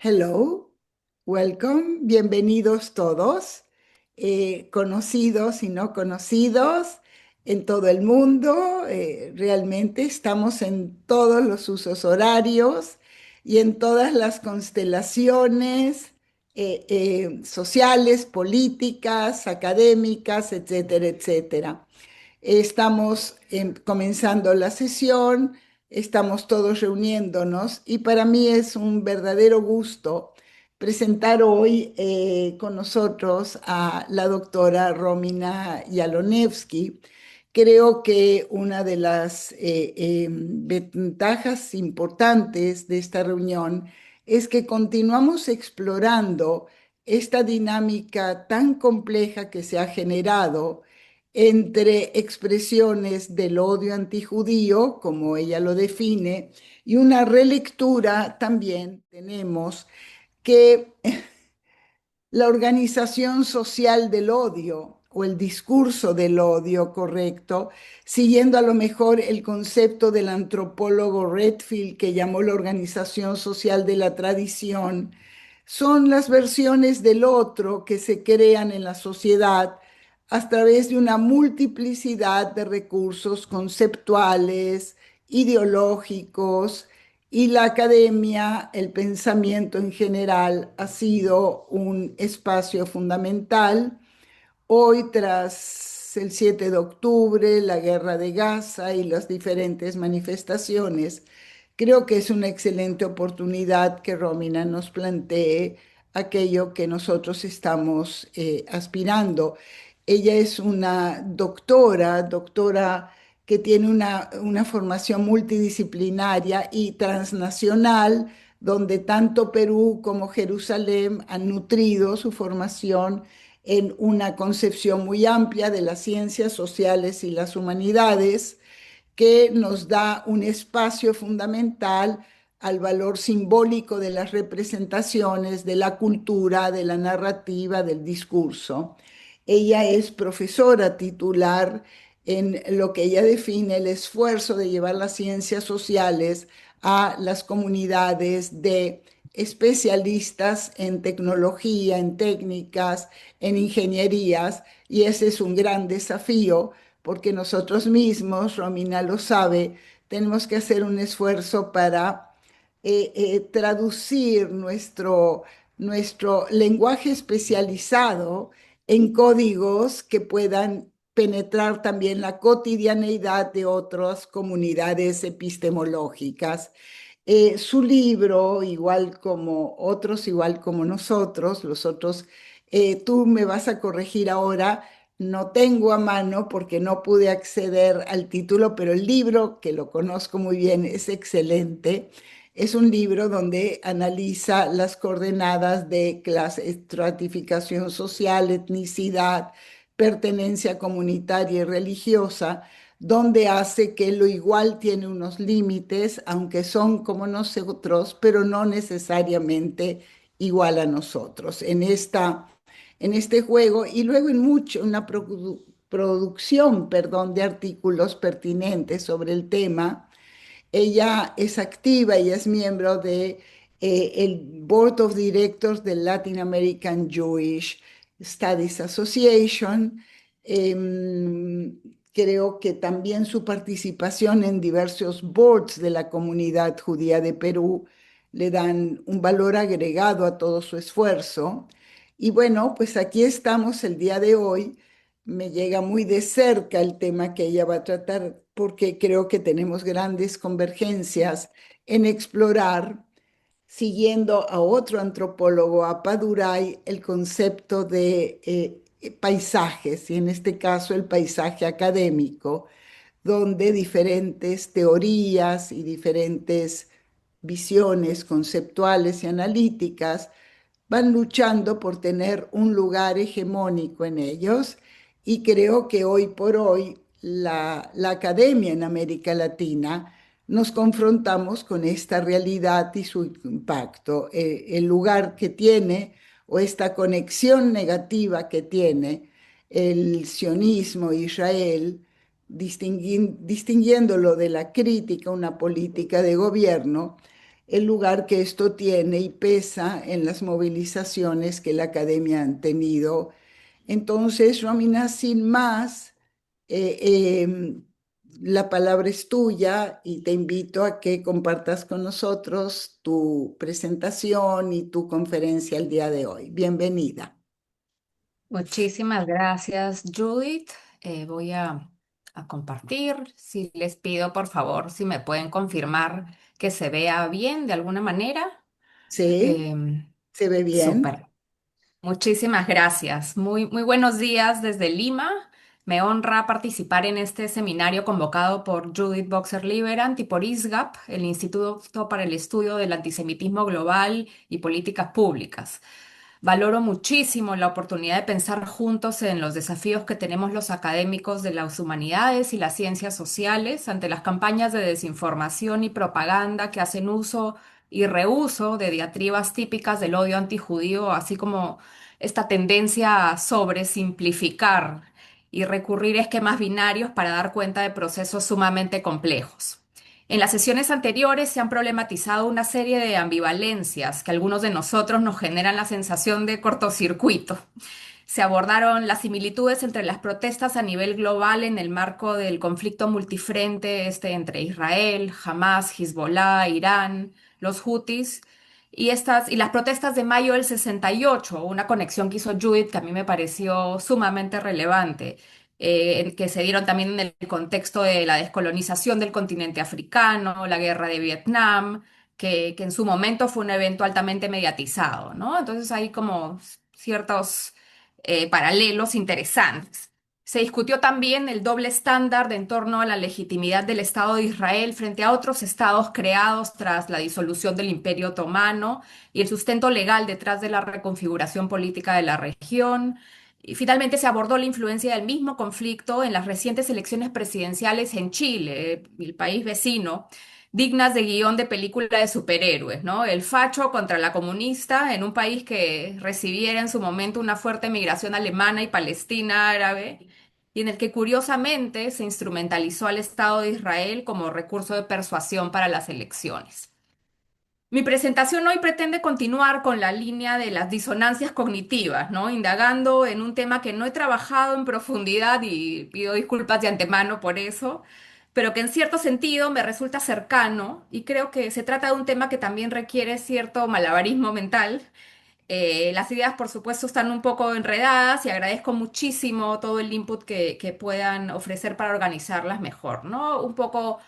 Hello, welcome, bienvenidos todos, conocidos y no conocidos en todo el mundo. Realmente estamos en todos los usos horarios y en todas las constelaciones sociales, políticas, académicas, etcétera, etcétera. Estamos comenzando la sesión, estamos todos reuniéndonos y para mí es un verdadero gusto presentar hoy con nosotros a la doctora Romina Yalonevsky. Creo que una de las ventajas importantes de esta reunión es que continuamos explorando esta dinámica tan compleja que se ha generado entre expresiones del odio antijudío, como ella lo define, y una relectura también tenemos que la organización social del odio o el discurso del odio correcto, siguiendo a lo mejor el concepto del antropólogo Redfield que llamó la organización social de la tradición, son las versiones del otro que se crean en la sociedad a través de una multiplicidad de recursos conceptuales, ideológicos, y la academia, el pensamiento en general, ha sido un espacio fundamental. Hoy, tras el 7 de octubre, la guerra de Gaza y las diferentes manifestaciones, creo que es una excelente oportunidad que Romina nos plantee aquello que nosotros estamos aspirando. Ella es una doctora que tiene una formación multidisciplinaria y transnacional, donde tanto Perú como Jerusalén han nutrido su formación en una concepción muy amplia de las ciencias sociales y las humanidades, que nos da un espacio fundamental al valor simbólico de las representaciones, de la cultura, de la narrativa, del discurso. Ella es profesora titular en lo que ella define el esfuerzo de llevar las ciencias sociales a las comunidades de especialistas en tecnología, en técnicas, en ingenierías, y ese es un gran desafío porque nosotros mismos, Romina lo sabe, tenemos que hacer un esfuerzo para traducir nuestro lenguaje especializado en códigos que puedan penetrar también la cotidianeidad de otras comunidades epistemológicas. Su libro, igual como otros, igual como nosotros, los otros, tú me vas a corregir ahora, no tengo a mano porque no pude acceder al título, pero el libro, que lo conozco muy bien, es excelente. Es un libro donde analiza las coordenadas de clase, estratificación social, etnicidad, pertenencia comunitaria y religiosa, donde hace que lo igual tiene unos límites, aunque son como nosotros, pero no necesariamente igual a nosotros. En este juego y luego en una producción, perdón, de artículos pertinentes sobre el tema. Ella es activa y es miembro de el Board of Directors del Latin American Jewish Studies Association. Creo que también su participación en diversos boards de la comunidad judía de Perú le dan un valor agregado a todo su esfuerzo. Y bueno, pues aquí estamos el día de hoy. Me llega muy de cerca el tema que ella va a tratar porque creo que tenemos grandes convergencias en explorar, siguiendo a otro antropólogo, a Paduray, el concepto de paisajes, y en este caso el paisaje académico, donde diferentes teorías y diferentes visiones conceptuales y analíticas van luchando por tener un lugar hegemónico en ellos, y creo que hoy por hoy la academia en América Latina nos confrontamos con esta realidad y su impacto, el lugar que tiene o esta conexión negativa que tiene el sionismo Israel, distinguiéndolo de la crítica a una política de gobierno, el lugar que esto tiene y pesa en las movilizaciones que la academia han tenido. Entonces, Romina, sin más, la palabra es tuya y te invito a que compartas con nosotros tu presentación y tu conferencia el día de hoy. Bienvenida. Muchísimas gracias, Judith. Voy a compartir. Si les pido, por favor, si me pueden confirmar que se vea bien de alguna manera. ¿Sí? Em, ¿Se ve bien? Súper. Muchísimas gracias. Muy buenos días desde Lima. Me honra participar en este seminario convocado por Judith Boxer Liberant y por ISGAP, el Instituto para el Estudio del Antisemitismo Global y Políticas Públicas. Valoro muchísimo la oportunidad de pensar juntos en los desafíos que tenemos los académicos de las humanidades y las ciencias sociales ante las campañas de desinformación y propaganda que hacen uso y reuso de diatribas típicas del odio antijudío, así como esta tendencia a sobresimplificar y recurrir a esquemas binarios para dar cuenta de procesos sumamente complejos. En las sesiones anteriores se han problematizado una serie de ambivalencias que a algunos de nosotros nos generan la sensación de cortocircuito. Se abordaron las similitudes entre las protestas a nivel global en el marco del conflicto multifrente entre Israel, Hamas, Hezbollah, Irán, los Hutis y las protestas de mayo del 68, una conexión que hizo Judith que a mí me pareció sumamente relevante, que se dieron también en el contexto de la descolonización del continente africano, la guerra de Vietnam, que en su momento fue un evento altamente mediatizado, ¿no? Entonces hay como ciertos paralelos interesantes. Se discutió también el doble estándar en torno a la legitimidad del Estado de Israel frente a otros estados creados tras la disolución del Imperio Otomano y el sustento legal detrás de la reconfiguración política de la región. Y finalmente se abordó la influencia del mismo conflicto en las recientes elecciones presidenciales en Chile, el país vecino, dignas de guión de película de superhéroes, ¿no? El facho contra la comunista en un país que recibiera en su momento una fuerte migración alemana y palestina árabe, y en el que curiosamente se instrumentalizó al Estado de Israel como recurso de persuasión para las elecciones. Mi presentación hoy pretende continuar con la línea de las disonancias cognitivas, ¿no? Indagando en un tema que no he trabajado en profundidad y pido disculpas de antemano por eso, pero que en cierto sentido me resulta cercano y creo que se trata de un tema que también requiere cierto malabarismo mental. Las ideas, por supuesto, están un poco enredadas y agradezco muchísimo todo el input que puedan ofrecer para organizarlas mejor, ¿no? Un poco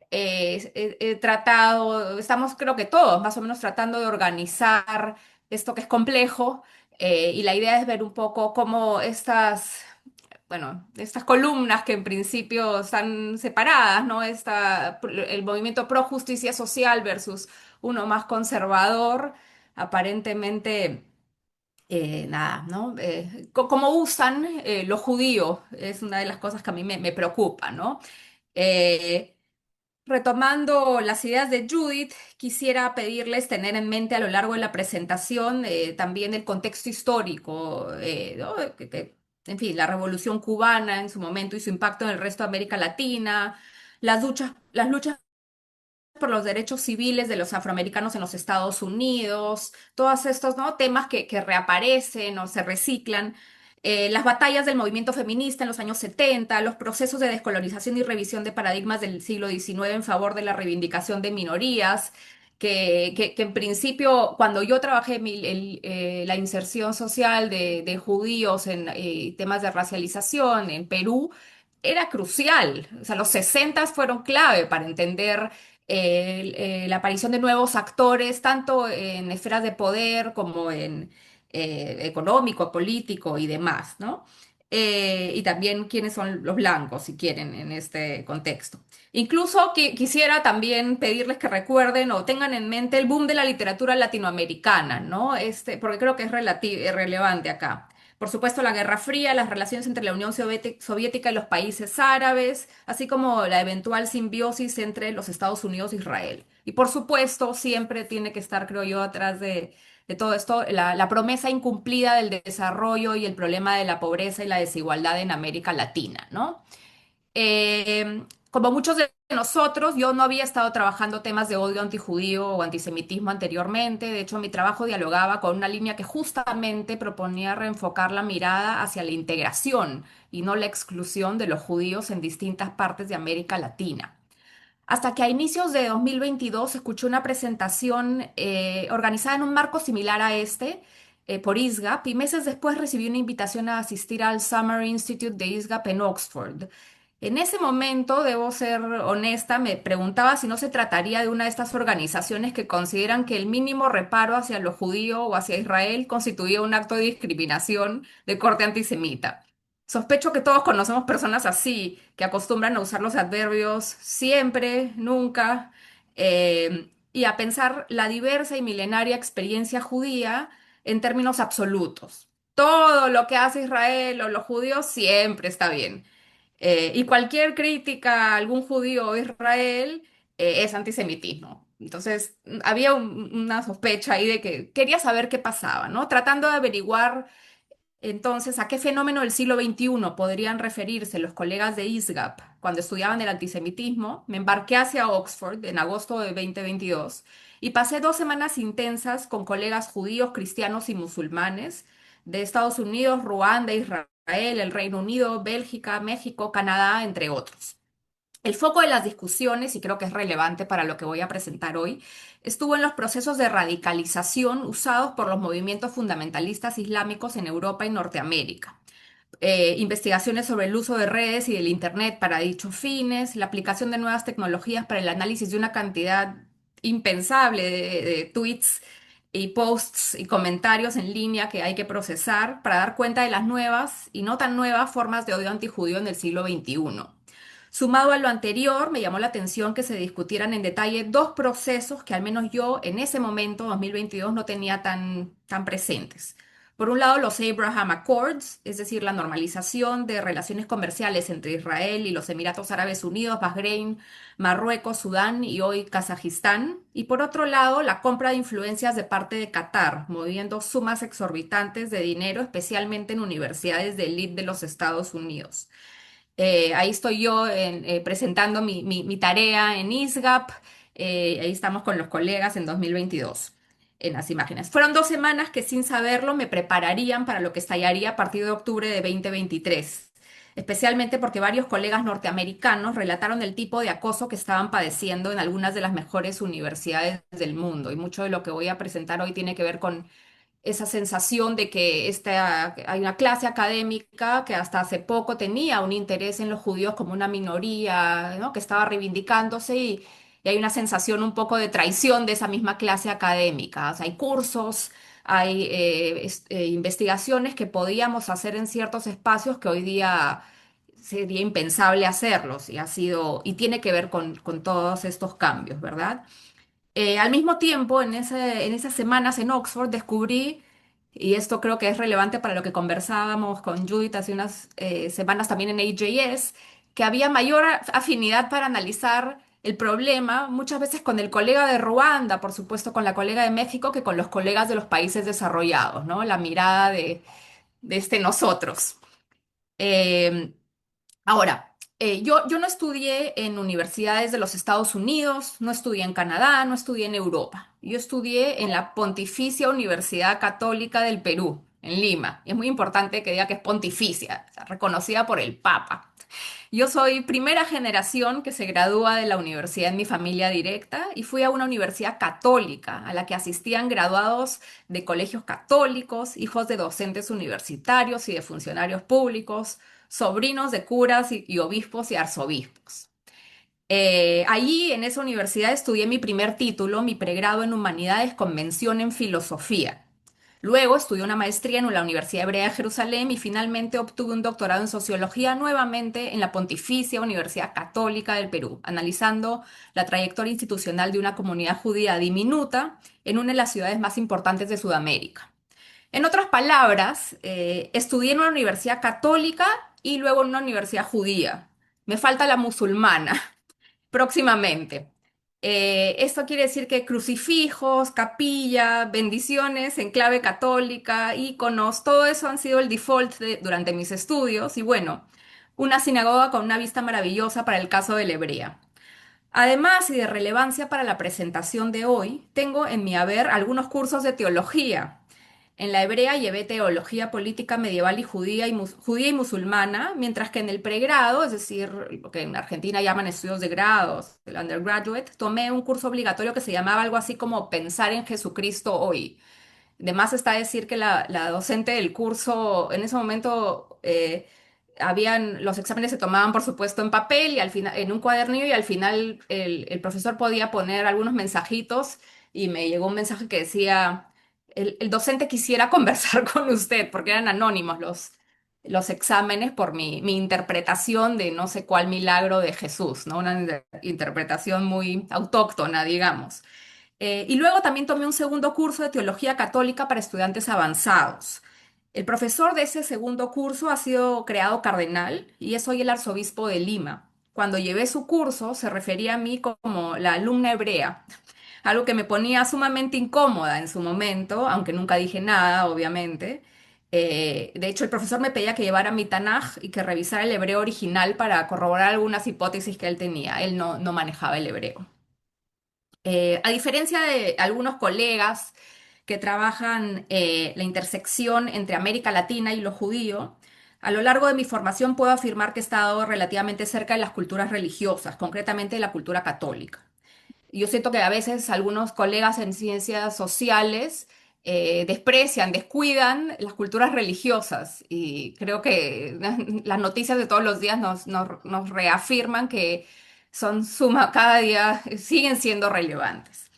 he tratado, estamos creo que todos más o menos tratando de organizar esto que es complejo, y la idea es ver un poco cómo estas columnas que en principio están separadas, ¿no? El movimiento pro justicia social versus uno más conservador, aparentemente, nada, ¿no? Cómo usan lo judío es una de las cosas que a mí me preocupa, ¿no? Eh, Retomando las ideas de Judith, quisiera pedirles tener en mente a lo largo de la presentación también el contexto histórico, ¿no? En fin, la Revolución Cubana en su momento y su impacto en el resto de América Latina, las luchas por los derechos civiles de los afroamericanos en los Estados Unidos, todos estos, ¿no? temas que reaparecen o se reciclan, las batallas del movimiento feminista en los años 70, los procesos de descolonización y revisión de paradigmas del siglo XIX en favor de la reivindicación de minorías, que en principio, cuando yo trabajé la inserción social de judíos en temas de racialización en Perú, era crucial. O sea, los 60 fueron clave para entender la aparición de nuevos actores, tanto en esferas de poder como en económico, político y demás, ¿no? Y también quiénes son los blancos, si quieren, en este contexto. Incluso quisiera también pedirles que recuerden o tengan en mente el boom de la literatura latinoamericana, ¿no? Porque creo que es relevante acá. Por supuesto, la Guerra Fría, las relaciones entre la Unión Soviética y los países árabes, así como la eventual simbiosis entre los Estados Unidos e Israel. Y por supuesto, siempre tiene que estar, creo yo, atrás de todo esto, la promesa incumplida del desarrollo y el problema de la pobreza y la desigualdad en América Latina, ¿no? Como muchos de nosotros, yo no había estado trabajando temas de odio antijudío o antisemitismo anteriormente. De hecho, mi trabajo dialogaba con una línea que justamente proponía reenfocar la mirada hacia la integración y no la exclusión de los judíos en distintas partes de América Latina. Hasta que a inicios de 2022 escuché una presentación organizada en un marco similar a este por ISGAP y meses después recibí una invitación a asistir al Summer Institute de ISGAP en Oxford. En ese momento, debo ser honesta, me preguntaba si no se trataría de una de estas organizaciones que consideran que el mínimo reparo hacia lo judío o hacia Israel constituía un acto de discriminación de corte antisemita. Sospecho que todos conocemos personas así, que acostumbran a usar los adverbios siempre, nunca, y a pensar la diversa y milenaria experiencia judía en términos absolutos. Todo lo que hace Israel o los judíos siempre está bien. Y cualquier crítica a algún judío o Israel es antisemitismo. Entonces, había una sospecha ahí de que quería saber qué pasaba, ¿no? Tratando de averiguar entonces a qué fenómeno del siglo XXI podrían referirse los colegas de ISGAP cuando estudiaban el antisemitismo, me embarqué hacia Oxford en agosto de 2022 y pasé 2 semanas intensas con colegas judíos, cristianos y musulmanes de Estados Unidos, Ruanda, Israel, el Reino Unido, Bélgica, México, Canadá, entre otros. El foco de las discusiones, y creo que es relevante para lo que voy a presentar hoy, estuvo en los procesos de radicalización usados por los movimientos fundamentalistas islámicos en Europa y Norteamérica. Investigaciones sobre el uso de redes y del Internet para dichos fines, la aplicación de nuevas tecnologías para el análisis de una cantidad impensable de tweets y posts y comentarios en línea que hay que procesar para dar cuenta de las nuevas y no tan nuevas formas de odio antijudío en el siglo XXI. Sumado a lo anterior, me llamó la atención que se discutieran en detalle dos procesos que al menos yo en ese momento, 2022, no tenía tan presentes. Por un lado, los Abraham Accords, es decir, la normalización de relaciones comerciales entre Israel y los Emiratos Árabes Unidos, Bahrein, Marruecos, Sudán y hoy Kazajistán. Y por otro lado, la compra de influencias de parte de Qatar, moviendo sumas exorbitantes de dinero, especialmente en universidades de élite de los Estados Unidos. Ahí estoy yo presentando mi tarea en ISGAP. Ahí estamos con los colegas en 2022 en las imágenes. Fueron 2 semanas que sin saberlo me prepararían para lo que estallaría a partir de octubre de 2023, especialmente porque varios colegas norteamericanos relataron el tipo de acoso que estaban padeciendo en algunas de las mejores universidades del mundo. Y mucho de lo que voy a presentar hoy tiene que ver con esa sensación de que hay una clase académica que hasta hace poco tenía un interés en los judíos como una minoría, ¿no? Que estaba reivindicándose y hay una sensación un poco de traición de esa misma clase académica. O sea, hay cursos, hay investigaciones que podíamos hacer en ciertos espacios que hoy día sería impensable hacerlos y ha sido, y tiene que ver con todos estos cambios, ¿verdad? Al mismo tiempo, en esas semanas en Oxford descubrí, y esto creo que es relevante para lo que conversábamos con Judith hace unas semanas también en AJS, que había mayor afinidad para analizar el problema, muchas veces con el colega de Ruanda, por supuesto con la colega de México, que con los colegas de los países desarrollados, ¿no? La mirada de este nosotros. Eh, Ahora, yo no estudié en universidades de los Estados Unidos, no estudié en Canadá, no estudié en Europa. Yo estudié en la Pontificia Universidad Católica del Perú, en Lima. Y es muy importante que diga que es pontificia, o sea, reconocida por el Papa. Yo soy primera generación que se gradúa de la universidad en mi familia directa y fui a una universidad católica a la que asistían graduados de colegios católicos, hijos de docentes universitarios y de funcionarios públicos, sobrinos de curas y obispos y arzobispos. Allí en esa universidad estudié mi primer título, mi pregrado en Humanidades con mención en Filosofía. Luego estudié una maestría en la Universidad Hebrea de Jerusalén y finalmente obtuve un doctorado en Sociología nuevamente en la Pontificia Universidad Católica del Perú, analizando la trayectoria institucional de una comunidad judía diminuta en una de las ciudades más importantes de Sudamérica. En otras palabras, estudié en una universidad católica y luego en una universidad judía. Me falta la musulmana próximamente. Esto quiere decir que crucifijos, capilla, bendiciones en clave católica, íconos, todo eso han sido el default durante mis estudios y bueno, una sinagoga con una vista maravillosa para el caso de la Hebrea. Además, y de relevancia para la presentación de hoy, tengo en mi haber algunos cursos de teología. En la hebrea llevé teología política medieval y judía y musulmana, mientras que en el pregrado, es decir, lo que en Argentina llaman estudios de grados, el undergraduate, tomé un curso obligatorio que se llamaba algo así como Pensar en Jesucristo hoy. De más está decir que la docente del curso, en ese momento, los exámenes se tomaban, por supuesto, en papel y al final, en un cuadernillo, y al final el profesor podía poner algunos mensajitos y me llegó un mensaje que decía, el docente quisiera conversar con usted, porque eran anónimos los exámenes por mi interpretación de no sé cuál milagro de Jesús, ¿no? Una interpretación muy autóctona, digamos. Y luego también tomé un segundo curso de teología católica para estudiantes avanzados. El profesor de ese segundo curso ha sido creado cardenal y es hoy el arzobispo de Lima. Cuando llevé su curso se refería a mí como la alumna hebrea, algo que me ponía sumamente incómoda en su momento, aunque nunca dije nada, obviamente. De hecho, el profesor me pedía que llevara mi Tanaj y que revisara el hebreo original para corroborar algunas hipótesis que él tenía. Él no manejaba el hebreo. A diferencia de algunos colegas que trabajan la intersección entre América Latina y lo judío, a lo largo de mi formación puedo afirmar que he estado relativamente cerca de las culturas religiosas, concretamente de la cultura católica. Yo siento que a veces algunos colegas en ciencias sociales desprecian, descuidan las culturas religiosas y creo que las noticias de todos los días nos reafirman que cada día siguen siendo relevantes.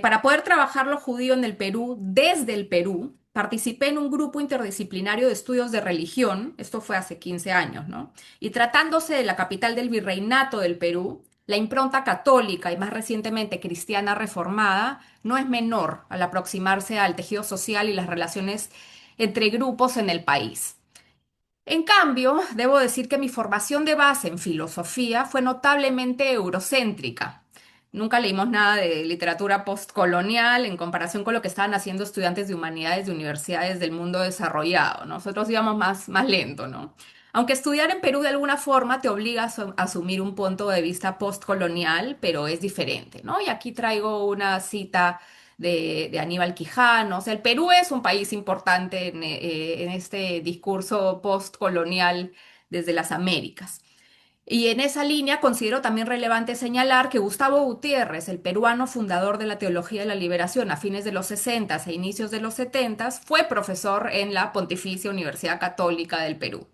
Para poder trabajar lo judío en el Perú, desde el Perú, participé en un grupo interdisciplinario de estudios de religión, esto fue hace 15 años, ¿no? Y tratándose de la capital del virreinato del Perú, la impronta católica y más recientemente cristiana reformada no es menor al aproximarse al tejido social y las relaciones entre grupos en el país. En cambio, debo decir que mi formación de base en filosofía fue notablemente eurocéntrica. Nunca leímos nada de literatura postcolonial en comparación con lo que estaban haciendo estudiantes de humanidades de universidades del mundo desarrollado. Nosotros íbamos más lento, ¿no? Aunque estudiar en Perú de alguna forma te obliga a asumir un punto de vista postcolonial, pero es diferente, ¿no? Y aquí traigo una cita de Aníbal Quijano. O sea, el Perú es un país importante en este discurso postcolonial desde las Américas. Y en esa línea considero también relevante señalar que Gustavo Gutiérrez, el peruano fundador de la Teología de la Liberación a fines de los 60 e inicios de los 70, fue profesor en la Pontificia Universidad Católica del Perú.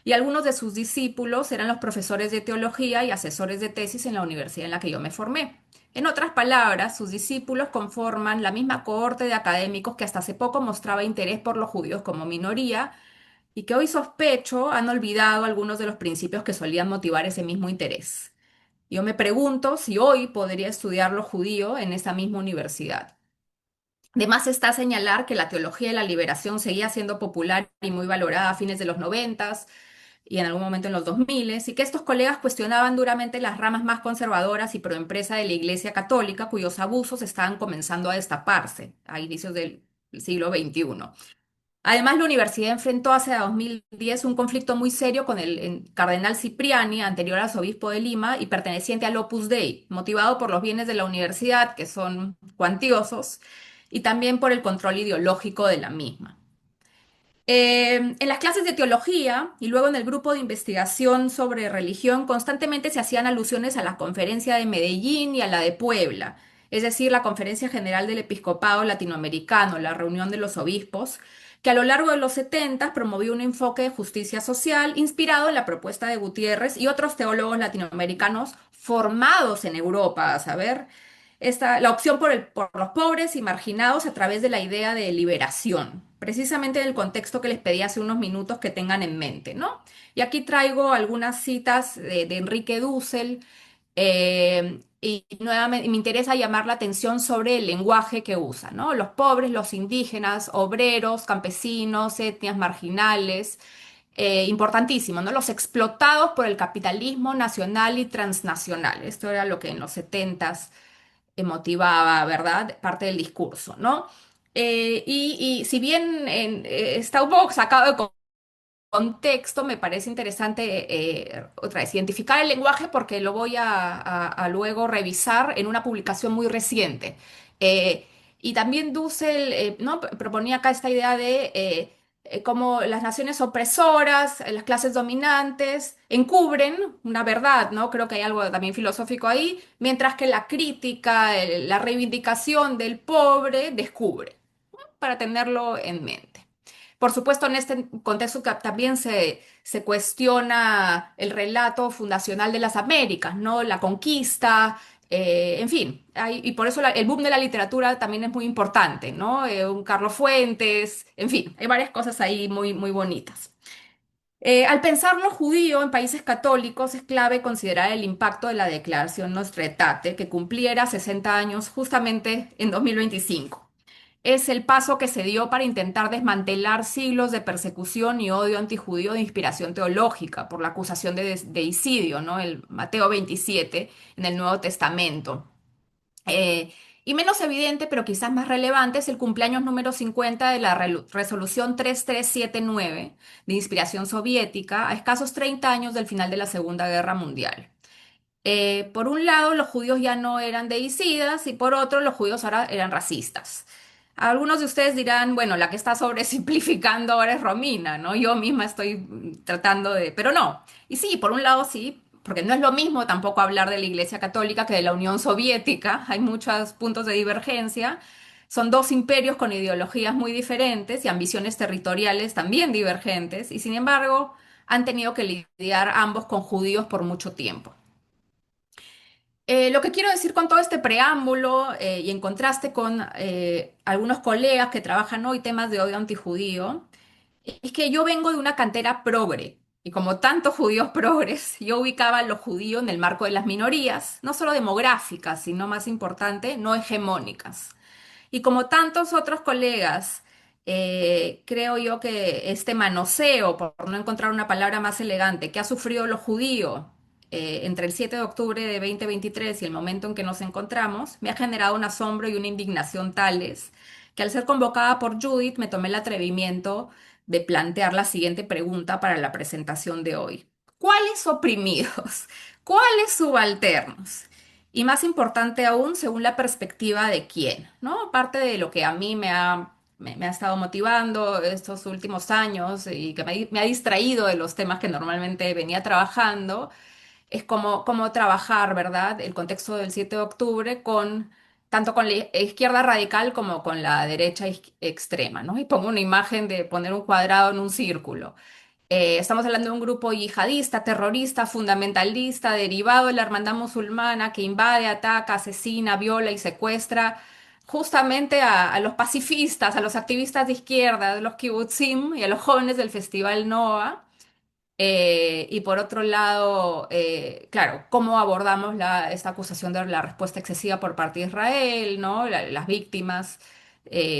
Y algunos de sus discípulos eran los profesores de teología y asesores de tesis en la universidad en la que yo me formé. En otras palabras, sus discípulos conforman la misma cohorte de académicos que hasta hace poco mostraba interés por los judíos como minoría y que hoy sospecho han olvidado algunos de los principios que solían motivar ese mismo interés. Yo me pregunto si hoy podría estudiar lo judío en esa misma universidad. Además está señalar que la teología de la liberación seguía siendo popular y muy valorada a fines de los 90 y en algún momento en los 2000, y que estos colegas cuestionaban duramente las ramas más conservadoras y proempresa de la Iglesia Católica, cuyos abusos estaban comenzando a destaparse a inicios del siglo XXI. Además, la universidad enfrentó hacia 2010 un conflicto muy serio con el cardenal Cipriani, anterior arzobispo de Lima y perteneciente al Opus Dei, motivado por los bienes de la universidad, que son cuantiosos, y también por el control ideológico de la misma. En las clases de teología y luego en el grupo de investigación sobre religión constantemente se hacían alusiones a la conferencia de Medellín y a la de Puebla, es decir, la Conferencia General del Episcopado Latinoamericano, la reunión de los obispos, que a lo largo de los 70 promovió un enfoque de justicia social inspirado en la propuesta de Gutiérrez y otros teólogos latinoamericanos formados en Europa, a saber, la opción por los pobres y marginados a través de la idea de liberación, precisamente en el contexto que les pedí hace unos minutos que tengan en mente, ¿no? Y aquí traigo algunas citas de Enrique Dussel, y nuevamente me interesa llamar la atención sobre el lenguaje que usa, ¿no? Los pobres, los indígenas, obreros, campesinos, etnias marginales, importantísimo, ¿no? Los explotados por el capitalismo nacional y transnacional. Esto era lo que en los 70 motivaba, ¿verdad? Parte del discurso, ¿no? Y si bien está un poco sacado de contexto me parece interesante otra vez identificar el lenguaje porque lo voy a luego revisar en una publicación muy reciente. Eh, y también Dussel, ¿no? Proponía acá esta idea de cómo las naciones opresoras, las clases dominantes, encubren una verdad, ¿no? Creo que hay algo también filosófico ahí, mientras que la crítica, la reivindicación del pobre descubre, para tenerlo en mente. Por supuesto, en este contexto también se cuestiona el relato fundacional de las Américas, ¿no? La conquista, en fin, y por eso el boom de la literatura también es muy importante, ¿no? Un Carlos Fuentes, en fin, hay varias cosas ahí muy, muy bonitas. Al pensar lo judío en países católicos, es clave considerar el impacto de la Declaración Nostra Aetate, que cumpliera 60 años justamente en 2025. Es el paso que se dio para intentar desmantelar siglos de persecución y odio antijudío de inspiración teológica por la acusación de deicidio, ¿no? El Mateo 27 en el Nuevo Testamento. Eh, y menos evidente, pero quizás más relevante, es el cumpleaños número 50 de la resolución 3379 de inspiración soviética, a escasos 30 años del final de la Segunda Guerra Mundial. Por un lado, los judíos ya no eran deicidas y por otro, los judíos ahora eran racistas. Algunos de ustedes dirán, bueno, la que está sobresimplificando ahora es Romina, ¿no? Yo misma estoy tratando de... Pero no. Y sí, por un lado sí, porque no es lo mismo tampoco hablar de la Iglesia Católica que de la Unión Soviética. Hay muchos puntos de divergencia. Son dos imperios con ideologías muy diferentes y ambiciones territoriales también divergentes, y sin embargo han tenido que lidiar ambos con judíos por mucho tiempo. Lo que quiero decir con todo este preámbulo y en contraste con algunos colegas que trabajan hoy temas de odio antijudío, es que yo vengo de una cantera progre y como tantos judíos progres, yo ubicaba a los judíos en el marco de las minorías, no solo demográficas, sino más importante, no hegemónicas. Y como tantos otros colegas, creo yo que este manoseo, por no encontrar una palabra más elegante, que ha sufrido los judíos entre el 7 de octubre de 2023 y el momento en que nos encontramos, me ha generado un asombro y una indignación tales que al ser convocada por Judith me tomé el atrevimiento de plantear la siguiente pregunta para la presentación de hoy. ¿Cuáles oprimidos? ¿Cuáles subalternos? Y más importante aún, según la perspectiva de quién, ¿no? Parte de lo que a mí me ha estado motivando estos últimos años y que me ha distraído de los temas que normalmente venía trabajando, es cómo trabajar, ¿verdad? El contexto del 7 de octubre con tanto con la izquierda radical como con la derecha extrema, ¿no? Y pongo una imagen de poner un cuadrado en un círculo. Estamos hablando de un grupo yihadista, terrorista, fundamentalista, derivado de la hermandad musulmana que invade, ataca, asesina, viola y secuestra justamente a los pacifistas, a los activistas de izquierda, a los kibbutzim y a los jóvenes del Festival Noa. Y por otro lado, claro, cómo abordamos esta acusación de la respuesta excesiva por parte de Israel, ¿no? Las víctimas,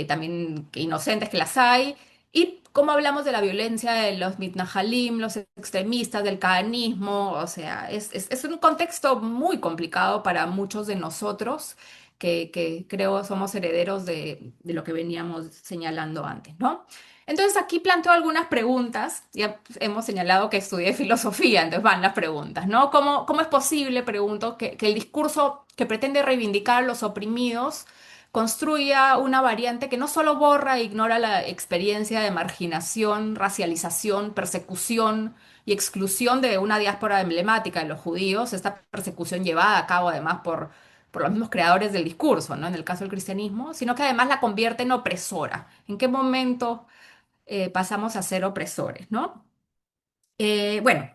también que inocentes que las hay, y cómo hablamos de la violencia de los mitnajalim, los extremistas, del cahanismo, o sea, es un contexto muy complicado para muchos de nosotros que creo somos herederos de lo que veníamos señalando antes, ¿no? Entonces aquí planteo algunas preguntas. Ya hemos señalado que estudié filosofía, entonces van las preguntas, ¿no? ¿Cómo es posible, pregunto, que el discurso que pretende reivindicar a los oprimidos construya una variante que no solo borra e ignora la experiencia de marginación, racialización, persecución y exclusión de una diáspora emblemática de los judíos, esta persecución llevada a cabo además por los mismos creadores del discurso, ¿no? En el caso del cristianismo, sino que además la convierte en opresora? ¿En qué momento pasamos a ser opresores, ¿no? Bueno,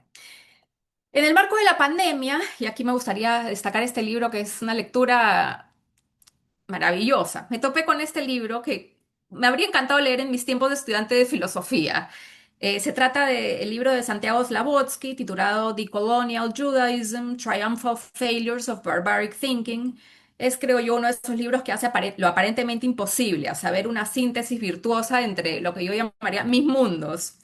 en el marco de la pandemia, y aquí me gustaría destacar este libro que es una lectura maravillosa, me topé con este libro que me habría encantado leer en mis tiempos de estudiante de filosofía. Se trata del libro de Santiago Slavodsky titulado The Colonial Judaism, Triumphal Failures of Barbaric Thinking. Es, creo yo, uno de esos libros que hace lo aparentemente imposible, a saber, una síntesis virtuosa entre lo que yo llamaría mis mundos,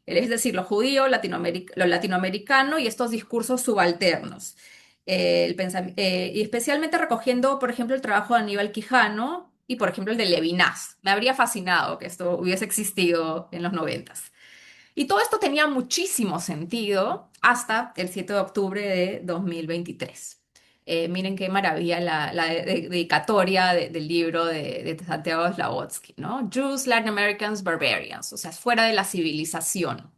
es decir, lo judío, lo latinoamericano y estos discursos subalternos. Y especialmente recogiendo, por ejemplo, el trabajo de Aníbal Quijano y, por ejemplo, el de Levinas. Me habría fascinado que esto hubiese existido en los noventas. Y todo esto tenía muchísimo sentido hasta el 7 de octubre de 2023. Miren qué maravilla dedicatoria del libro de Santiago Slavodsky, ¿no? Jews, Latin Americans, Barbarians, o sea, fuera de la civilización.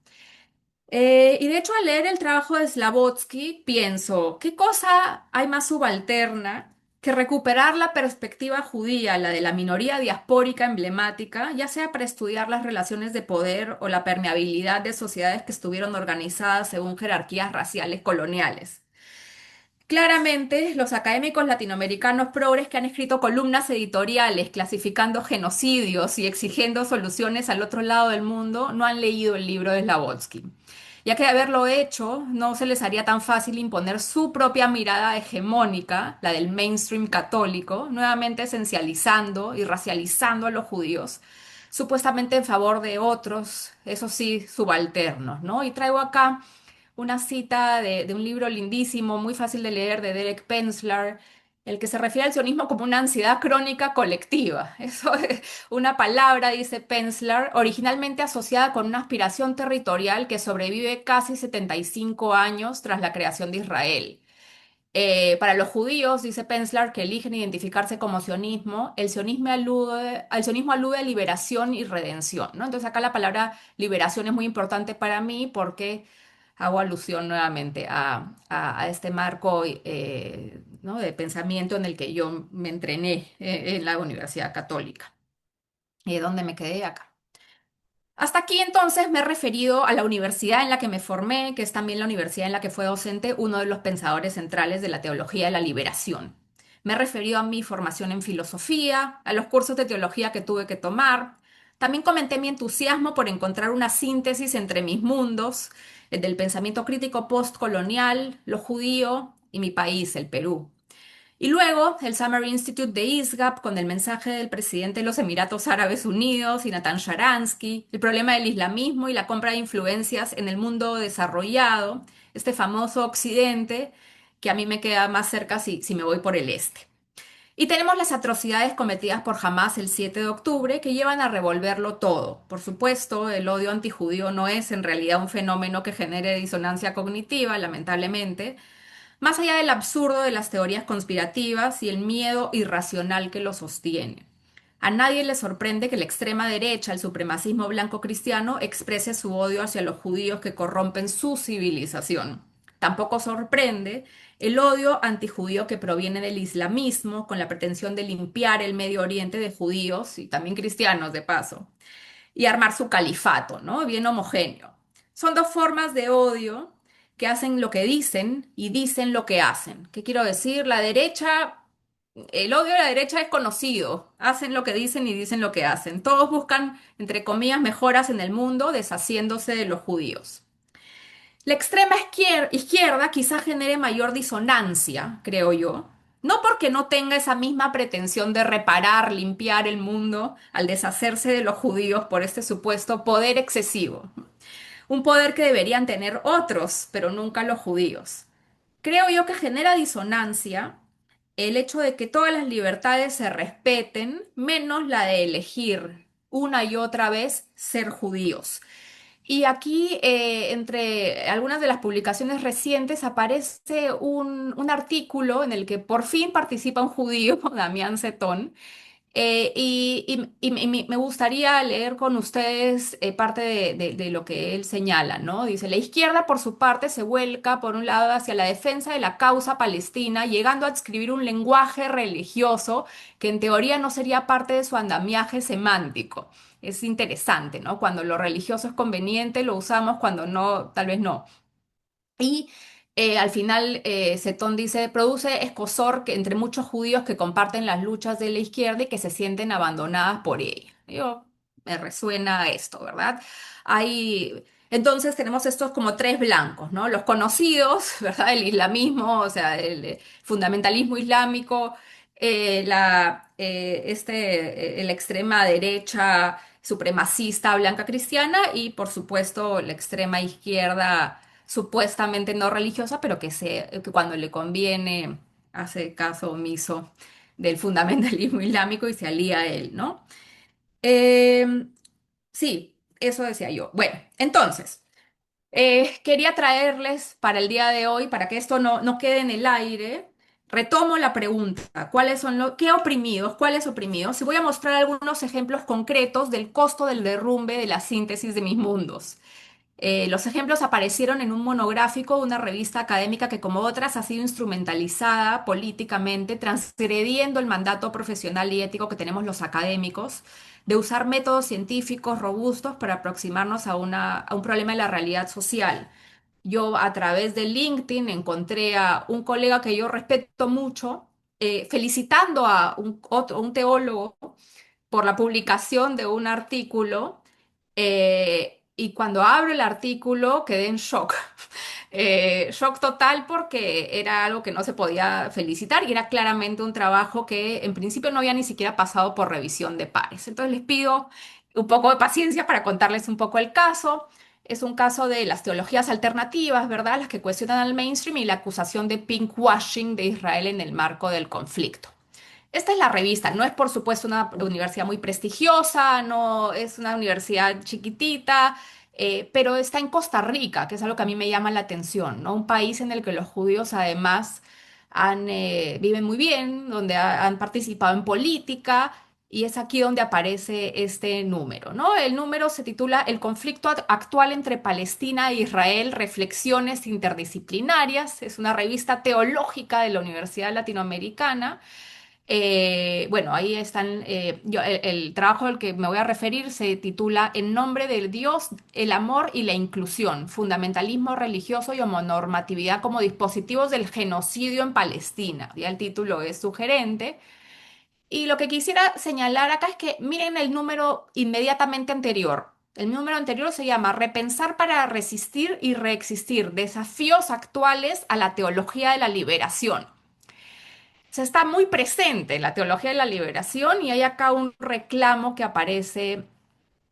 Y de hecho, al leer el trabajo de Slavodsky, pienso, ¿qué cosa hay más subalterna que recuperar la perspectiva judía, la de la minoría diaspórica emblemática, ya sea para estudiar las relaciones de poder o la permeabilidad de sociedades que estuvieron organizadas según jerarquías raciales coloniales? Claramente, los académicos latinoamericanos progres que han escrito columnas editoriales clasificando genocidios y exigiendo soluciones al otro lado del mundo no han leído el libro de Slavodsky, ya que de haberlo hecho no se les haría tan fácil imponer su propia mirada hegemónica, la del mainstream católico, nuevamente esencializando y racializando a los judíos, supuestamente en favor de otros, eso sí, subalternos, ¿no? Y traigo acá una cita de un libro lindísimo, muy fácil de leer, de Derek Penzler, el que se refiere al sionismo como una ansiedad crónica colectiva. Eso es una palabra, dice Penzler, originalmente asociada con una aspiración territorial que sobrevive casi 75 años tras la creación de Israel. Para los judíos, dice Penzler, que eligen identificarse como sionismo, al sionismo alude a liberación y redención, ¿no? Entonces acá la palabra liberación es muy importante para mí porque hago alusión nuevamente a este marco ¿no? de pensamiento en el que yo me entrené en la Universidad Católica. ¿Dónde me quedé acá? Hasta aquí entonces me he referido a la universidad en la que me formé, que es también la universidad en la que fue docente uno de los pensadores centrales de la teología de la liberación. Me he referido a mi formación en filosofía, a los cursos de teología que tuve que tomar. También comenté mi entusiasmo por encontrar una síntesis entre mis mundos, el del pensamiento crítico postcolonial, lo judío y mi país, el Perú. Y luego el Summer Institute de ISGAP con el mensaje del presidente de los Emiratos Árabes Unidos y Natan Sharansky, el problema del islamismo y la compra de influencias en el mundo desarrollado, este famoso occidente que a mí me queda más cerca si me voy por el este. Y tenemos las atrocidades cometidas por Hamas el 7 de octubre que llevan a revolverlo todo. Por supuesto, el odio antijudío no es en realidad un fenómeno que genere disonancia cognitiva, lamentablemente, más allá del absurdo de las teorías conspirativas y el miedo irracional que lo sostiene. A nadie le sorprende que la extrema derecha, el supremacismo blanco cristiano, exprese su odio hacia los judíos que corrompen su civilización. Tampoco sorprende el odio antijudío que proviene del islamismo, con la pretensión de limpiar el Medio Oriente de judíos y también cristianos de paso y armar su califato, ¿no? Bien homogéneo. Son dos formas de odio que hacen lo que dicen y dicen lo que hacen. ¿Qué quiero decir? La derecha, el odio de la derecha es conocido. Hacen lo que dicen y dicen lo que hacen. Todos buscan, entre comillas, mejoras en el mundo, deshaciéndose de los judíos. La extrema izquierda quizá genere mayor disonancia, creo yo, no porque no tenga esa misma pretensión de reparar, limpiar el mundo al deshacerse de los judíos por este supuesto poder excesivo, un poder que deberían tener otros, pero nunca los judíos. Creo yo que genera disonancia el hecho de que todas las libertades se respeten, menos la de elegir una y otra vez ser judíos. Y aquí, entre algunas de las publicaciones recientes, aparece un artículo en el que por fin participa un judío, Damián Cetón, y me gustaría leer con ustedes parte de lo que él señala, ¿no? Dice, la izquierda, por su parte, se vuelca, por un lado, hacia la defensa de la causa palestina, llegando a adscribir un lenguaje religioso que en teoría no sería parte de su andamiaje semántico. Es interesante, ¿no? Cuando lo religioso es conveniente, lo usamos, cuando no, tal vez no. Y al final, Cetón dice, produce escozor que, entre muchos judíos que comparten las luchas de la izquierda y que se sienten abandonadas por ella. Yo, me resuena esto, ¿verdad? Hay, entonces tenemos estos como tres blancos, ¿no? Los conocidos, ¿verdad? El islamismo, o sea, el fundamentalismo islámico, la extrema derecha supremacista blanca cristiana y, por supuesto, la extrema izquierda supuestamente no religiosa, pero que cuando le conviene hace caso omiso del fundamentalismo islámico y se alía a él, ¿no? Eh, sí, eso decía yo. Bueno, entonces, quería traerles para el día de hoy, para que esto no quede en el aire, retomo la pregunta, ¿cuáles son los, qué oprimidos, cuáles oprimidos? Y voy a mostrar algunos ejemplos concretos del costo del derrumbe de la síntesis de mis mundos. Los ejemplos aparecieron en un monográfico de una revista académica que, como otras, ha sido instrumentalizada políticamente, transgrediendo el mandato profesional y ético que tenemos los académicos de usar métodos científicos robustos para aproximarnos a un problema de la realidad social. Yo a través de LinkedIn encontré a un colega que yo respeto mucho, felicitando a un teólogo por la publicación de un artículo, y cuando abro el artículo quedé en shock. Shock total porque era algo que no se podía felicitar y era claramente un trabajo que en principio no había ni siquiera pasado por revisión de pares. Entonces les pido un poco de paciencia para contarles un poco el caso. Es un caso de las teologías alternativas, ¿verdad? Las que cuestionan al mainstream y la acusación de pinkwashing de Israel en el marco del conflicto. Esta es la revista, no es por supuesto una universidad muy prestigiosa, no es una universidad chiquitita, pero está en Costa Rica, que es algo que a mí me llama la atención, ¿no? Un país en el que los judíos además viven muy bien, donde han participado en política, y es aquí donde aparece este número, ¿no? El número se titula El conflicto actual entre Palestina e Israel, reflexiones interdisciplinarias. Es una revista teológica de la Universidad Latinoamericana. Bueno, ahí están, el trabajo al que me voy a referir se titula En nombre del Dios, el amor y la inclusión, fundamentalismo religioso y homonormatividad como dispositivos del genocidio en Palestina. Ya el título es sugerente. Y lo que quisiera señalar acá es que miren el número inmediatamente anterior. El número anterior se llama Repensar para resistir y reexistir, desafíos actuales a la teología de la liberación. Se está muy presente en la teología de la liberación y hay acá un reclamo que aparece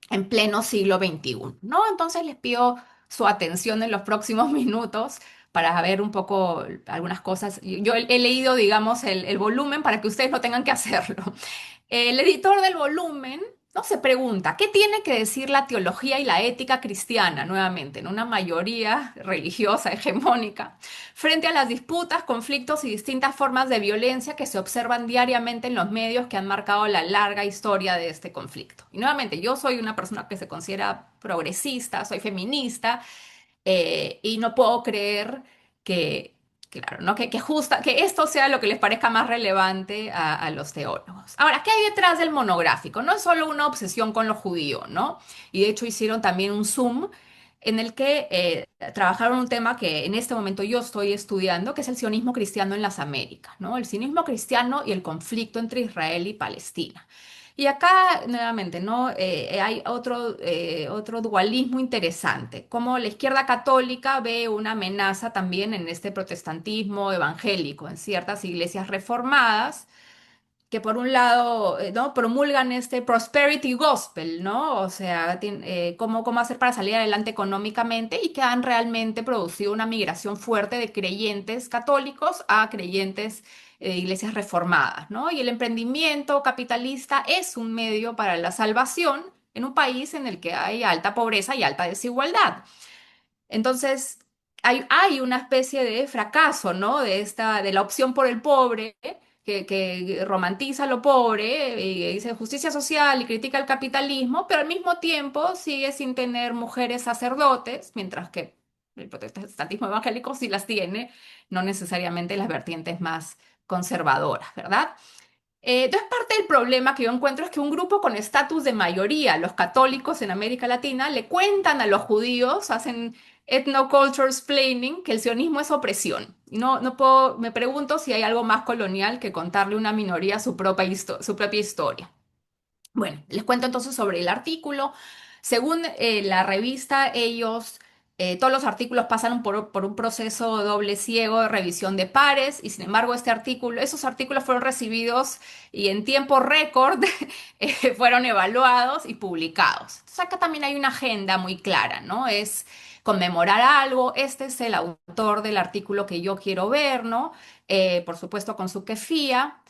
en pleno siglo XXI, ¿no? Entonces les pido su atención en los próximos minutos para ver un poco algunas cosas. Yo he leído, digamos, el volumen para que ustedes no tengan que hacerlo. El editor del volumen no se pregunta, ¿qué tiene que decir la teología y la ética cristiana, nuevamente, en una mayoría religiosa hegemónica, frente a las disputas, conflictos y distintas formas de violencia que se observan diariamente en los medios que han marcado la larga historia de este conflicto? Y nuevamente, yo soy una persona que se considera progresista, soy feminista, y no puedo creer que, claro, ¿no? Que esto sea lo que les parezca más relevante a los teólogos. Ahora, ¿qué hay detrás del monográfico? No es solo una obsesión con lo judío, ¿no? Y de hecho hicieron también un Zoom en el que trabajaron un tema que en este momento yo estoy estudiando, que es el sionismo cristiano en las Américas, ¿no? El sionismo cristiano y el conflicto entre Israel y Palestina. Y acá, nuevamente, ¿no? Hay otro dualismo interesante, como la izquierda católica ve una amenaza también en este protestantismo evangélico, en ciertas iglesias reformadas, que por un lado, ¿no? Promulgan este prosperity gospel, ¿no? O sea, cómo hacer para salir adelante económicamente y que han realmente producido una migración fuerte de creyentes católicos a creyentes de iglesias reformadas, ¿no? Y el emprendimiento capitalista es un medio para la salvación en un país en el que hay alta pobreza y alta desigualdad. Entonces, hay una especie de fracaso, ¿no? De la opción por el pobre, que romantiza lo pobre y dice justicia social y critica el capitalismo, pero al mismo tiempo sigue sin tener mujeres sacerdotes, mientras que el protestantismo evangélico sí las tiene, no necesariamente las vertientes más conservadoras, ¿verdad? Entonces, parte del problema que yo encuentro es que un grupo con estatus de mayoría, los católicos en América Latina, le cuentan a los judíos, hacen ethnoculture explaining, que el sionismo es opresión. Y no puedo, me pregunto si hay algo más colonial que contarle a una minoría su propia historia. Bueno, les cuento entonces sobre el artículo. Según la revista, todos los artículos pasan por un proceso doble ciego de revisión de pares y sin embargo esos artículos fueron recibidos y en tiempo récord fueron evaluados y publicados. Entonces acá también hay una agenda muy clara, ¿no? Es conmemorar algo, este es el autor del artículo que yo quiero ver, ¿no? Por supuesto con su kefía.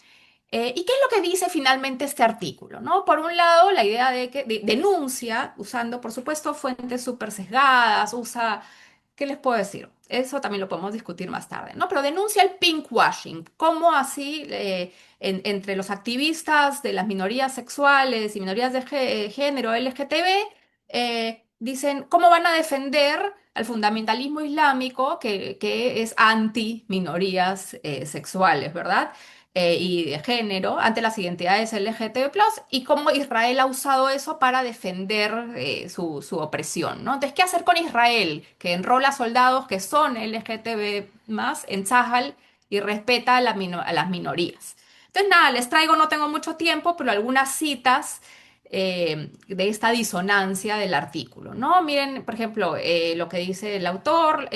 ¿Y qué es lo que dice finalmente este artículo? ¿No? Por un lado, la idea de que denuncia, usando, por supuesto, fuentes súper sesgadas, usa, ¿qué les puedo decir? Eso también lo podemos discutir más tarde, ¿no? Pero denuncia el pinkwashing, cómo así entre los activistas de las minorías sexuales y minorías de género LGTB, dicen cómo van a defender al fundamentalismo islámico que es anti minorías sexuales, ¿verdad? Y de género ante las identidades LGTB+, y cómo Israel ha usado eso para defender su opresión, ¿no? Entonces, ¿qué hacer con Israel? Que enrola soldados que son LGTB más en Tzahal y respeta a, a las minorías. Entonces, nada, les traigo, no tengo mucho tiempo, pero algunas citas de esta disonancia del artículo, ¿no? Miren, por ejemplo, lo que dice el autor.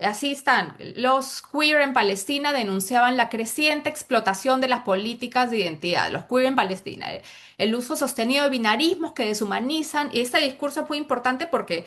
Así están. Los queer en Palestina denunciaban la creciente explotación de las políticas de identidad. Los queer en Palestina. El uso sostenido de binarismos que deshumanizan. Y este discurso es muy importante porque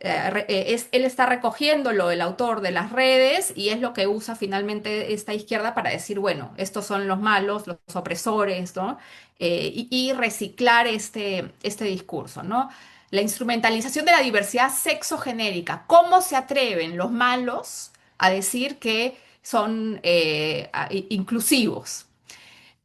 él está recogiendo el autor de las redes y es lo que usa finalmente esta izquierda para decir, bueno, estos son los malos, los opresores, ¿no? Y reciclar este discurso, ¿no? La instrumentalización de la diversidad sexogenérica. ¿Cómo se atreven los malos a decir que son inclusivos?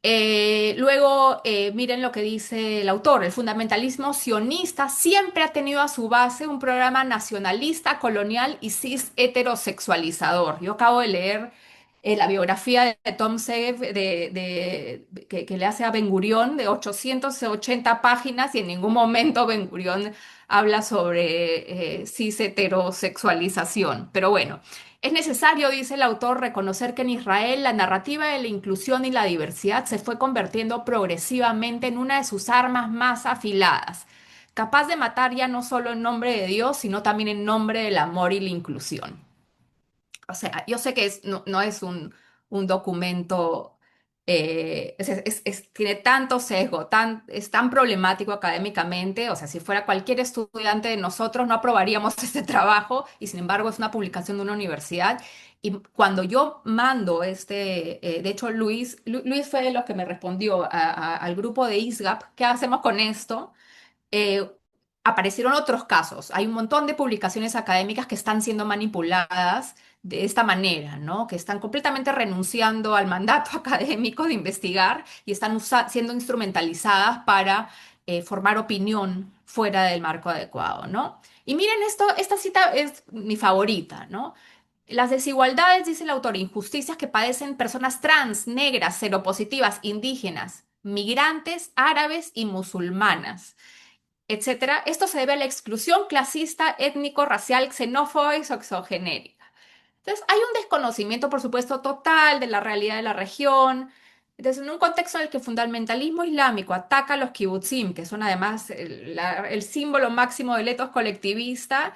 Luego, miren lo que dice el autor. El fundamentalismo sionista siempre ha tenido a su base un programa nacionalista, colonial y cis heterosexualizador. Yo acabo de leer la biografía de Tom Segev que le hace a Ben Gurión de 880 páginas y en ningún momento Ben Gurión habla sobre cis heterosexualización. Pero bueno. Es necesario, dice el autor, reconocer que en Israel la narrativa de la inclusión y la diversidad se fue convirtiendo progresivamente en una de sus armas más afiladas, capaz de matar ya no solo en nombre de Dios, sino también en nombre del amor y la inclusión. O sea, yo sé que no es un documento, tiene tanto sesgo, es tan problemático académicamente, o sea, si fuera cualquier estudiante de nosotros no aprobaríamos este trabajo y sin embargo es una publicación de una universidad. Y cuando yo mando de hecho Luis fue de los que me respondió al grupo de ISGAP, ¿qué hacemos con esto? eh, Aparecieron otros casos. Hay un montón de publicaciones académicas que están siendo manipuladas de esta manera, ¿no? Que están completamente renunciando al mandato académico de investigar y están siendo instrumentalizadas para formar opinión fuera del marco adecuado, ¿no? Y miren esto, esta cita es mi favorita, ¿no? Las desigualdades, dice el autor, injusticias que padecen personas trans, negras, seropositivas, indígenas, migrantes, árabes y musulmanas, etcétera. Esto se debe a la exclusión clasista, étnico, racial, xenófoba y sexogenérica. Entonces, hay un desconocimiento, por supuesto, total de la realidad de la región. Entonces, en un contexto en el que el fundamentalismo islámico ataca a los kibutzim, que son además el símbolo máximo del etos colectivista,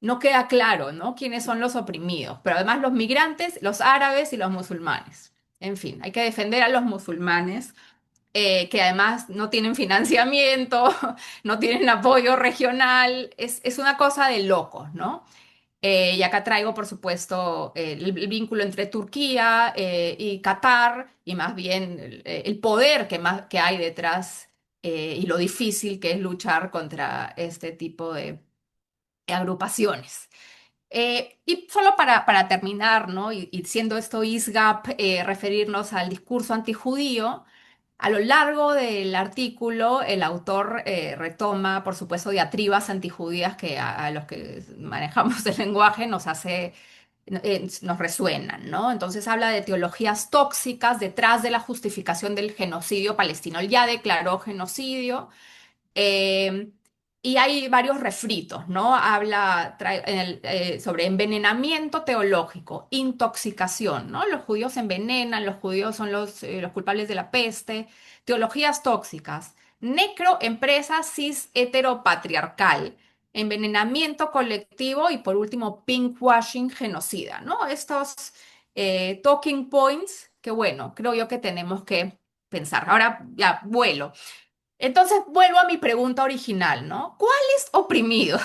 no queda claro, ¿no? Quiénes son los oprimidos, pero además los migrantes, los árabes y los musulmanes. En fin, hay que defender a los musulmanes que además no tienen financiamiento, no tienen apoyo regional, es una cosa de locos, ¿no? Y acá traigo, por supuesto, el vínculo entre Turquía y Qatar y más bien el poder que hay detrás y lo difícil que es luchar contra este tipo de agrupaciones. Y solo para terminar, ¿no? Y siendo esto ISGAP, referirnos al discurso antijudío, a lo largo del artículo, el autor retoma, por supuesto, diatribas antijudías que a los que manejamos el lenguaje nos resuenan, ¿no? Entonces habla de teologías tóxicas detrás de la justificación del genocidio palestino. Él ya declaró genocidio, eh, y hay varios refritos, ¿no? Habla sobre envenenamiento teológico, intoxicación, ¿no? Los judíos envenenan, los judíos son los culpables de la peste, teologías tóxicas, necroempresa cis heteropatriarcal, envenenamiento colectivo y por último pinkwashing genocida, ¿no? Estos talking points que bueno, creo yo que tenemos que pensar. Ahora ya vuelo. Entonces vuelvo a mi pregunta original, ¿no? ¿Cuáles oprimidos?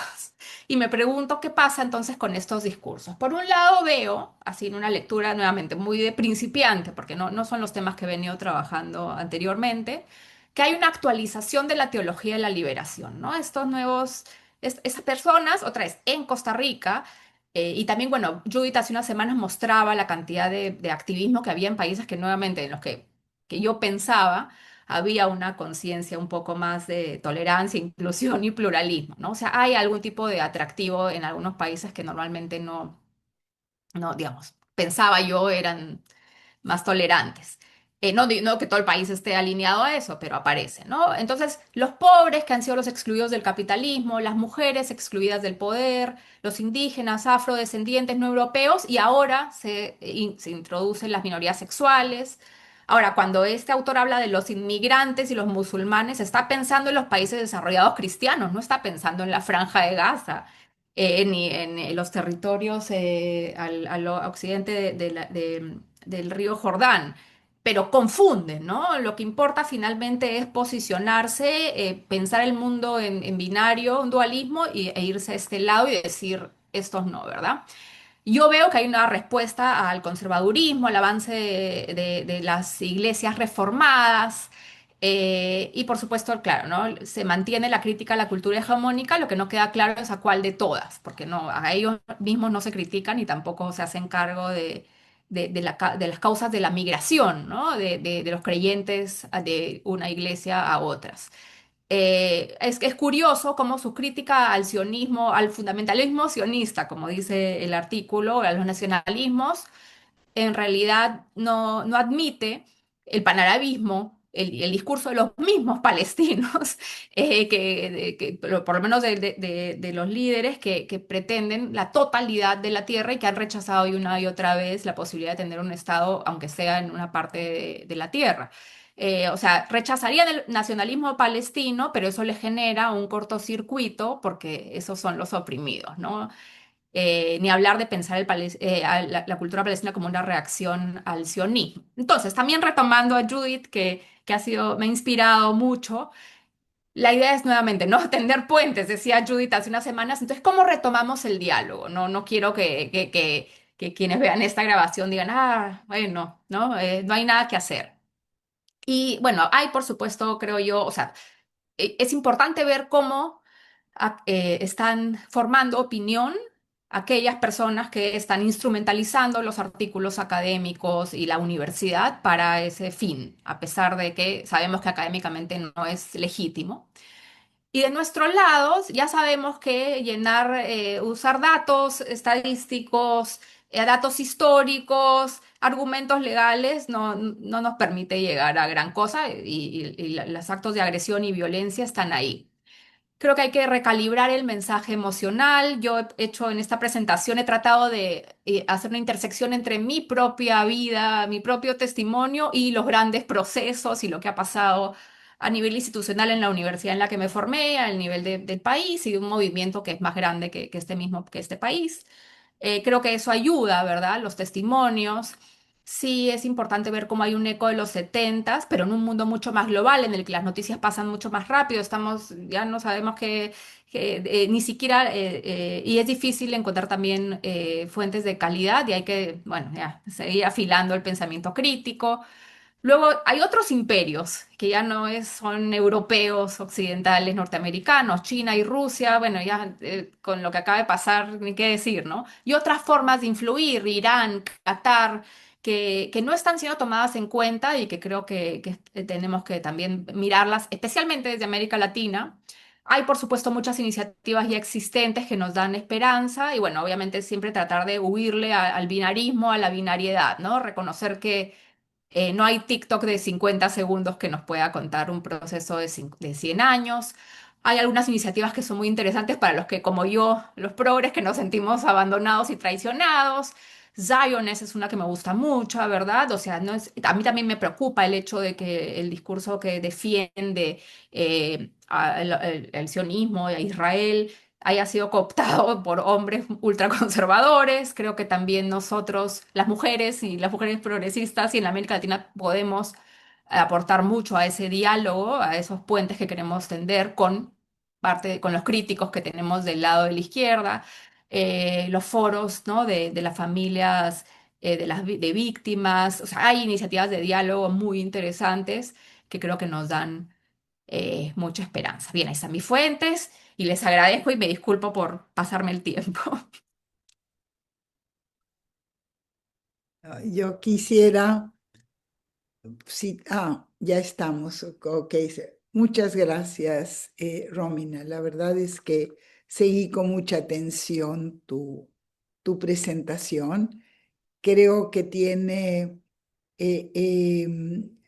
Y me pregunto qué pasa entonces con estos discursos. Por un lado veo, así en una lectura nuevamente muy de principiante, porque no son los temas que he venido trabajando anteriormente, que hay una actualización de la teología de la liberación, ¿no? Estos nuevos, esas personas, otra vez, en Costa Rica, y también, bueno, Judith hace unas semanas mostraba la cantidad de activismo que había en países que nuevamente en los que yo pensaba había una conciencia un poco más de tolerancia, inclusión y pluralismo, ¿no? O sea, hay algún tipo de atractivo en algunos países que normalmente digamos, pensaba yo eran más tolerantes. No que todo el país esté alineado a eso, pero aparece, ¿no? Entonces, los pobres que han sido los excluidos del capitalismo, las mujeres excluidas del poder, los indígenas, afrodescendientes, no europeos, y ahora se introducen las minorías sexuales. Ahora, cuando este autor habla de los inmigrantes y los musulmanes, está pensando en los países desarrollados cristianos, no está pensando en la Franja de Gaza, ni en los territorios al occidente del río Jordán, pero confunden, ¿no? Lo que importa finalmente es posicionarse, pensar el mundo en binario, un dualismo, e irse a este lado y decir estos no, ¿verdad? Yo veo que hay una respuesta al conservadurismo, al avance de las iglesias reformadas, y por supuesto, claro, ¿no? Se mantiene la crítica a la cultura hegemónica, lo que no queda claro es a cuál de todas, porque no, a ellos mismos no se critican y tampoco se hacen cargo de las causas de la migración, ¿no? De los creyentes de una iglesia a otras. Es curioso cómo su crítica al sionismo, al fundamentalismo sionista, como dice el artículo, a los nacionalismos, en realidad no admite el panarabismo, el discurso de los mismos palestinos, por lo menos de los líderes que pretenden la totalidad de la tierra y que han rechazado y una y otra vez la posibilidad de tener un Estado, aunque sea en una parte de la tierra. O sea, rechazarían el nacionalismo palestino, pero eso les genera un cortocircuito porque esos son los oprimidos, ¿no? Ni hablar de pensar la cultura palestina como una reacción al sionismo. Entonces, también retomando a Judith, que me ha inspirado mucho, la idea es nuevamente no tender puentes, decía Judith hace unas semanas. Entonces, ¿cómo retomamos el diálogo? No quiero que quienes vean esta grabación digan, bueno, ¿no? No hay nada que hacer. Y bueno, hay, por supuesto, creo yo, o sea, es importante ver cómo están formando opinión aquellas personas que están instrumentalizando los artículos académicos y la universidad para ese fin, a pesar de que sabemos que académicamente no es legítimo. Y de nuestro lado, ya sabemos que usar datos estadísticos, datos históricos, argumentos legales no nos permite llegar a gran cosa y los actos de agresión y violencia están ahí. Creo que hay que recalibrar el mensaje emocional. Yo he hecho en esta presentación, he tratado de hacer una intersección entre mi propia vida, mi propio testimonio y los grandes procesos y lo que ha pasado a nivel institucional en la universidad en la que me formé, al nivel del país y de un movimiento que es más grande que este país. Creo que eso ayuda, ¿verdad? Los testimonios. Sí, es importante ver cómo hay un eco de los setentas, pero en un mundo mucho más global, en el que las noticias pasan mucho más rápido, ya no sabemos ni siquiera, y es difícil encontrar también fuentes de calidad y hay que, bueno, ya, seguir afilando el pensamiento crítico. Luego hay otros imperios que ya son europeos, occidentales, norteamericanos, China y Rusia, bueno, ya con lo que acaba de pasar, ni qué decir, ¿no? Y otras formas de influir, Irán, Qatar, que no están siendo tomadas en cuenta y que creo que tenemos que también mirarlas, especialmente desde América Latina. Hay, por supuesto, muchas iniciativas ya existentes que nos dan esperanza y, bueno, obviamente siempre tratar de huirle al binarismo, a la binariedad, ¿no? Reconocer que no hay TikTok de 50 segundos que nos pueda contar un proceso de 100 años. Hay algunas iniciativas que son muy interesantes para los que, como yo, los progres que nos sentimos abandonados y traicionados. Zioness es una que me gusta mucho, ¿verdad? O sea, a mí también me preocupa el hecho de que el discurso que defiende el sionismo a Israel haya sido cooptado por hombres ultraconservadores. Creo que también nosotros, las mujeres progresistas y en la América Latina podemos aportar mucho a ese diálogo, a esos puentes que queremos tender con con los críticos que tenemos del lado de la izquierda, los foros, ¿no? de las familias de víctimas. O sea, hay iniciativas de diálogo muy interesantes que creo que nos dan mucha esperanza. Bien, ahí están mis fuentes y les agradezco y me disculpo por pasarme el tiempo. Yo quisiera, sí, ya estamos, ok. Muchas gracias, Romina. La verdad es que seguí con mucha atención tu presentación. Creo que tiene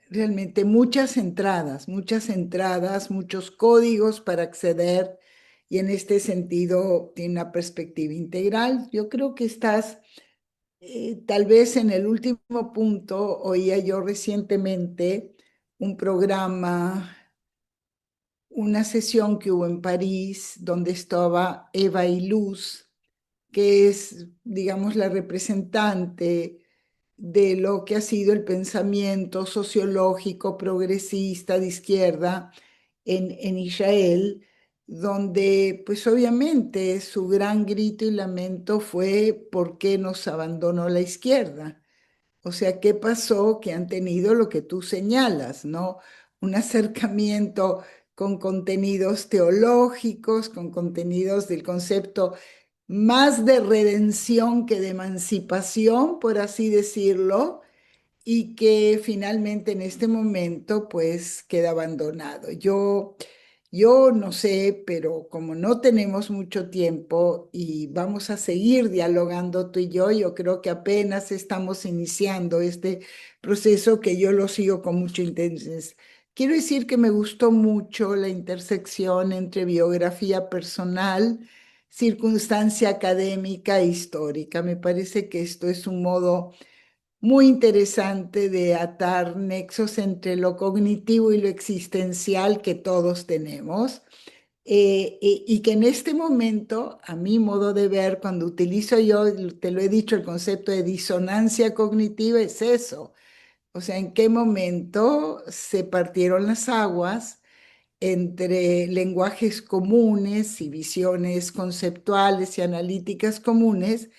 realmente muchas entradas, muchos códigos para acceder y en este sentido tiene una perspectiva integral. Yo creo que estás tal vez en el último punto. Oía yo recientemente un programa, una sesión que hubo en París donde estaba Eva Iluz, que es, digamos, la representante de lo que ha sido el pensamiento sociológico progresista de izquierda en Israel, donde pues obviamente su gran grito y lamento fue ¿por qué nos abandonó la izquierda? O sea, ¿qué pasó? Que han tenido lo que tú señalas, ¿no? Un acercamiento con contenidos teológicos, con contenidos del concepto más de redención que de emancipación, por así decirlo, y que finalmente en este momento pues queda abandonado. Yo no sé, pero como no tenemos mucho tiempo y vamos a seguir dialogando tú y yo creo que apenas estamos iniciando este proceso que yo lo sigo con mucho interés. Quiero decir que me gustó mucho la intersección entre biografía personal, circunstancia académica e histórica. Me parece que esto es un modo muy interesante de atar nexos entre lo cognitivo y lo existencial que todos tenemos, y que en este momento, a mi modo de ver, cuando utilizo yo, te lo he dicho, el concepto de disonancia cognitiva es eso. O sea, en qué momento se partieron las aguas entre lenguajes comunes y visiones conceptuales y analíticas comunes,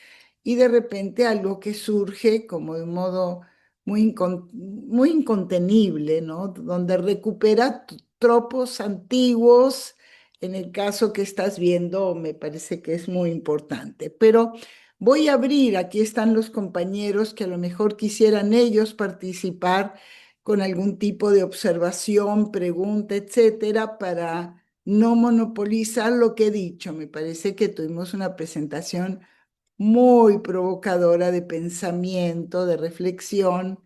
y de repente algo que surge como de un modo muy incontenible, ¿no? Donde recupera tropos antiguos. En el caso que estás viendo, me parece que es muy importante. Pero voy a abrir, aquí están los compañeros que a lo mejor quisieran ellos participar con algún tipo de observación, pregunta, etcétera, para no monopolizar lo que he dicho. Me parece que tuvimos una presentación muy provocadora de pensamiento, de reflexión,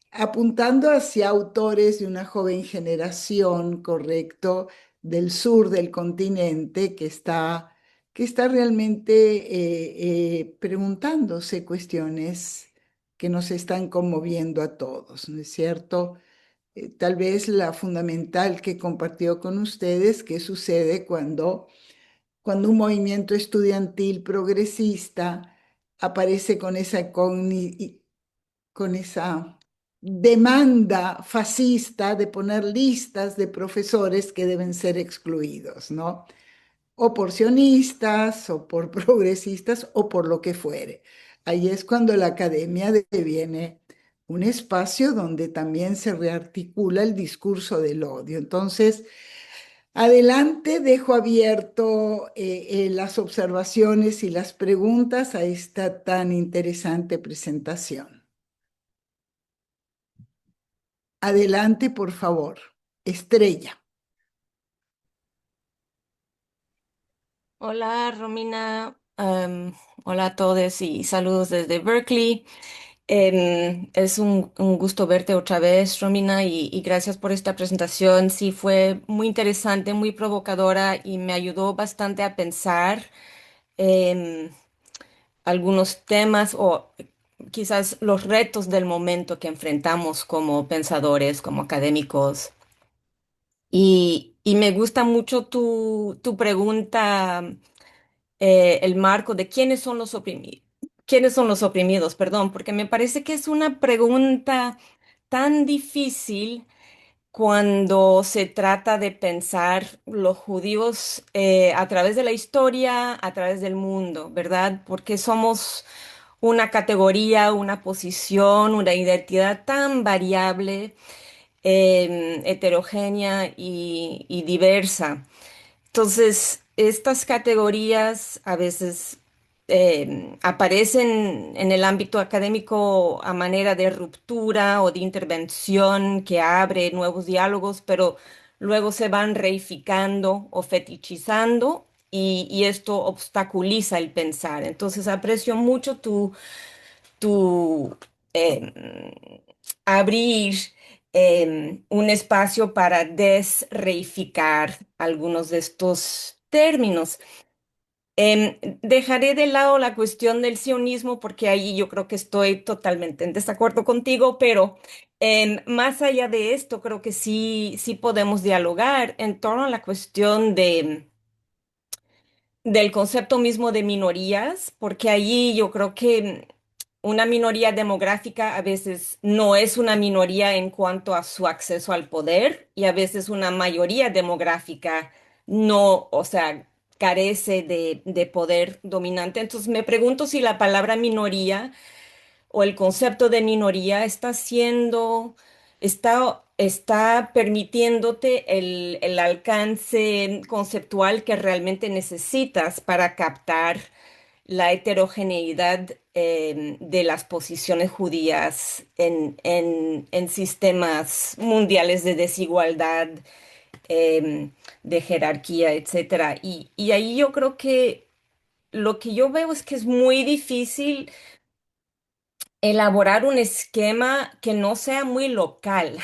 apuntando hacia autores de una joven generación, correcto, del sur del continente que está realmente preguntándose cuestiones que nos están conmoviendo a todos, ¿no es cierto? Tal vez la fundamental que compartió con ustedes, qué sucede cuando un movimiento estudiantil progresista aparece con esa demanda fascista de poner listas de profesores que deben ser excluidos, ¿no? O por sionistas, o por progresistas, o por lo que fuere. Ahí es cuando la academia deviene un espacio donde también se rearticula el discurso del odio. Entonces, adelante, dejo abierto las observaciones y las preguntas a esta tan interesante presentación. Adelante, por favor. Estrella. Hola Romina, hola a todos y saludos desde Berkeley. Es un gusto verte otra vez, Romina, y gracias por esta presentación. Sí, fue muy interesante, muy provocadora y me ayudó bastante a pensar en algunos temas o quizás los retos del momento que enfrentamos como pensadores, como académicos. Y me gusta mucho tu pregunta, el marco de quiénes son los oprimidos, perdón, porque me parece que es una pregunta tan difícil cuando se trata de pensar los judíos a través de la historia, a través del mundo, ¿verdad? Porque somos una categoría, una posición, una identidad tan variable, heterogénea y diversa. Entonces, estas categorías a veces aparecen en el ámbito académico a manera de ruptura o de intervención que abre nuevos diálogos, pero luego se van reificando o fetichizando y esto obstaculiza el pensar. Entonces, aprecio mucho tu abrir un espacio para desreificar algunos de estos términos. Dejaré de lado la cuestión del sionismo porque ahí yo creo que estoy totalmente en desacuerdo contigo, pero más allá de esto, creo que sí podemos dialogar en torno a la cuestión del concepto mismo de minorías, porque allí yo creo que una minoría demográfica a veces no es una minoría en cuanto a su acceso al poder y a veces una mayoría demográfica no, o sea, carece de poder dominante. Entonces me pregunto si la palabra minoría o el concepto de minoría está permitiéndote el alcance conceptual que realmente necesitas para captar la heterogeneidad de las posiciones judías en sistemas mundiales de desigualdad, de jerarquía, etcétera. Y ahí yo creo que lo que yo veo es que es muy difícil elaborar un esquema que no sea muy local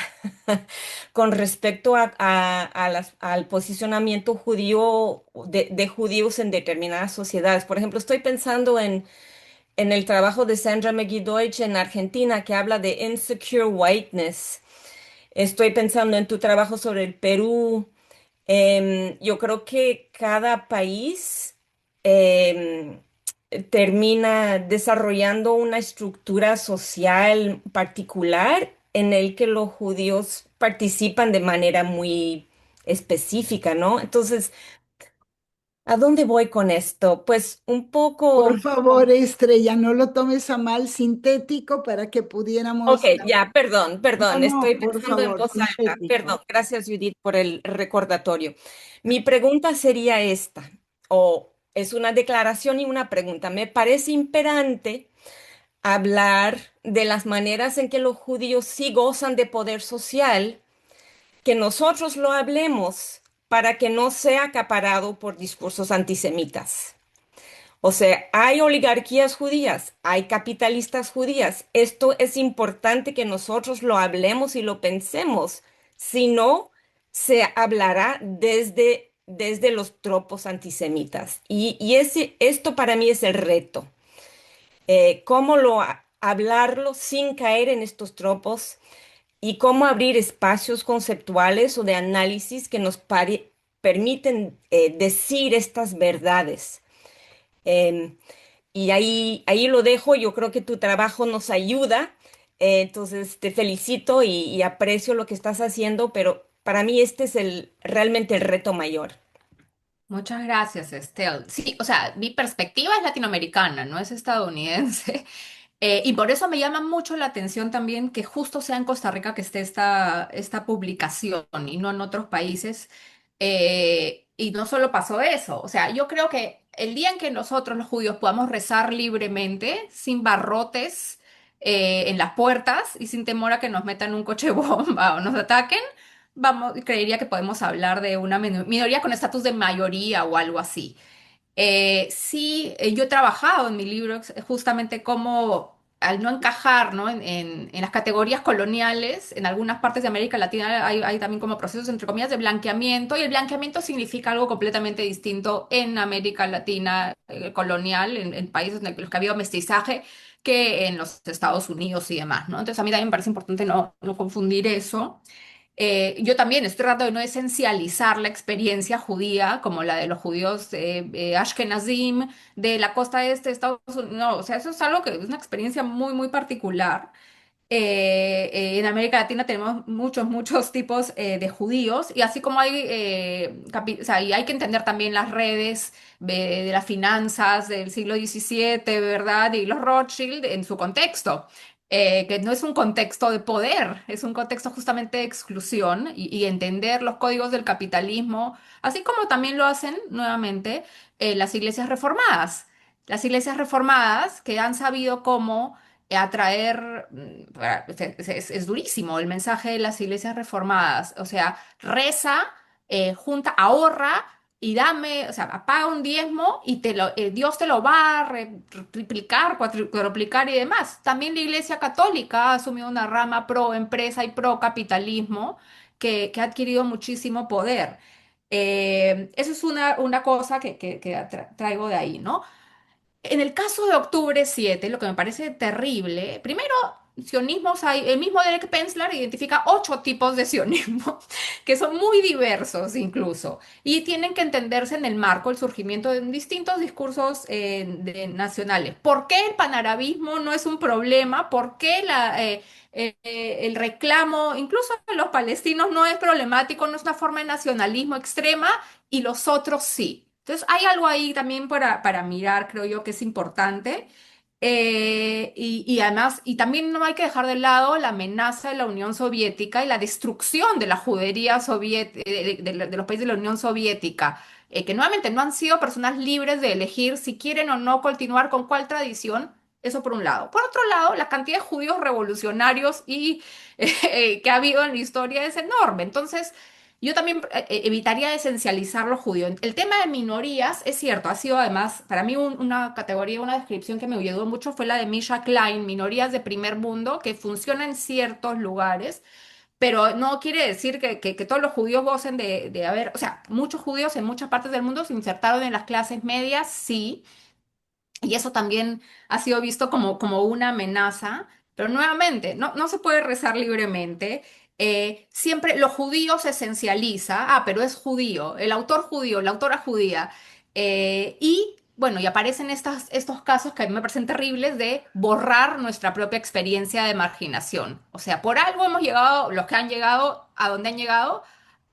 con respecto al posicionamiento judío de judíos en determinadas sociedades. Por ejemplo, estoy pensando en el trabajo de Sandra McGee-Deutsch en Argentina, que habla de insecure whiteness. Estoy pensando en tu trabajo sobre el Perú. Yo creo que cada país em, termina desarrollando una estructura social particular en el que los judíos participan de manera muy específica, ¿no? Entonces, ¿a dónde voy con esto? Pues un poco. Por favor, Estrella, no lo tomes a mal, sintético para que Ok, pudiéramos... ya, perdón, No, perdón, estoy no, por pensando en favor, voz alta. Perdón, sintético. gracias Judith por el recordatorio. Mi pregunta sería esta, o es una declaración y una pregunta. Me parece imperante hablar de las maneras en que los judíos sí gozan de poder social, que nosotros lo hablemos para que no sea acaparado por discursos antisemitas. O sea, hay oligarquías judías, hay capitalistas judías. Esto es importante que nosotros lo hablemos y lo pensemos. Si no, se hablará desde los tropos antisemitas. Esto para mí es el reto. Hablarlo sin caer en estos tropos y cómo abrir espacios conceptuales o de análisis que nos permiten decir estas verdades. Em, y ahí lo dejo, yo creo que tu trabajo nos ayuda, entonces te felicito y aprecio lo que estás haciendo, pero para mí este es realmente el reto mayor. Muchas gracias, Estel. Sí, o sea, mi perspectiva es latinoamericana, no es estadounidense. Y por eso me llama mucho la atención también que justo sea en Costa Rica que esté esta publicación y no en otros países. Y no solo pasó eso, o sea, yo creo que el día en que nosotros los judíos podamos rezar libremente, sin barrotes en las puertas y sin temor a que nos metan un coche bomba o nos ataquen, creería que podemos hablar de una minoría con estatus de mayoría o algo así. Sí, yo he trabajado en mi libro justamente cómo al no encajar, ¿no? En las categorías coloniales, en algunas partes de América Latina hay también como procesos, entre comillas, de blanqueamiento, y el blanqueamiento significa algo completamente distinto en América Latina colonial, en países en los que ha habido mestizaje, que en los Estados Unidos y demás, ¿no? Entonces a mí también me parece importante no confundir eso. Yo también estoy tratando de no esencializar la experiencia judía como la de los judíos Ashkenazim de la costa este de Estados Unidos. No, o sea, eso es algo que es una experiencia muy, muy particular. En América Latina tenemos muchos tipos de judíos y así como hay, o sea, y hay que entender también las redes de las finanzas del siglo XVII, ¿verdad? Y los Rothschild en su contexto, que no es un contexto de poder, es un contexto justamente de exclusión y entender los códigos del capitalismo, así como también lo hacen nuevamente las iglesias reformadas. Las iglesias reformadas que han sabido cómo atraer, es durísimo el mensaje de las iglesias reformadas, o sea, reza, junta, ahorra y dame, o sea, paga un diezmo y Dios te lo va a triplicar, cuadruplicar y demás. También la iglesia católica ha asumido una rama pro empresa y pro capitalismo que ha adquirido muchísimo poder. Eso es una cosa que traigo de ahí, ¿no? En el caso de Octubre 7, lo que me parece terrible, primero, sionismos hay, el mismo Derek Penzler identifica 8 tipos de sionismo, que son muy diversos incluso, y tienen que entenderse en el marco del surgimiento de distintos discursos nacionales. ¿Por qué el panarabismo no es un problema? ¿Por qué el reclamo, incluso de los palestinos, no es problemático, no es una forma de nacionalismo extrema y los otros sí? Entonces, hay algo ahí también para mirar, creo yo, que es importante. Y además, y también no hay que dejar de lado la amenaza de la Unión Soviética y la destrucción de la judería de los países de la Unión Soviética, que nuevamente no han sido personas libres de elegir si quieren o no continuar con cuál tradición. Eso por un lado. Por otro lado, la cantidad de judíos revolucionarios que ha habido en la historia es enorme. Entonces, yo también evitaría esencializar lo judío. El tema de minorías, es cierto, ha sido además, para mí una categoría, una descripción que me ayudó mucho fue la de Misha Klein, minorías de primer mundo, que funcionan en ciertos lugares, pero no quiere decir que todos los judíos gocen de haber, o sea, muchos judíos en muchas partes del mundo se insertaron en las clases medias, sí, y eso también ha sido visto como una amenaza, pero nuevamente, no se puede rezar libremente. Siempre lo judío se esencializa, pero es judío, el autor judío, la autora judía. Y bueno, y aparecen estos casos que a mí me parecen terribles de borrar nuestra propia experiencia de marginación. O sea, por algo hemos llegado, los que han llegado, a donde han llegado,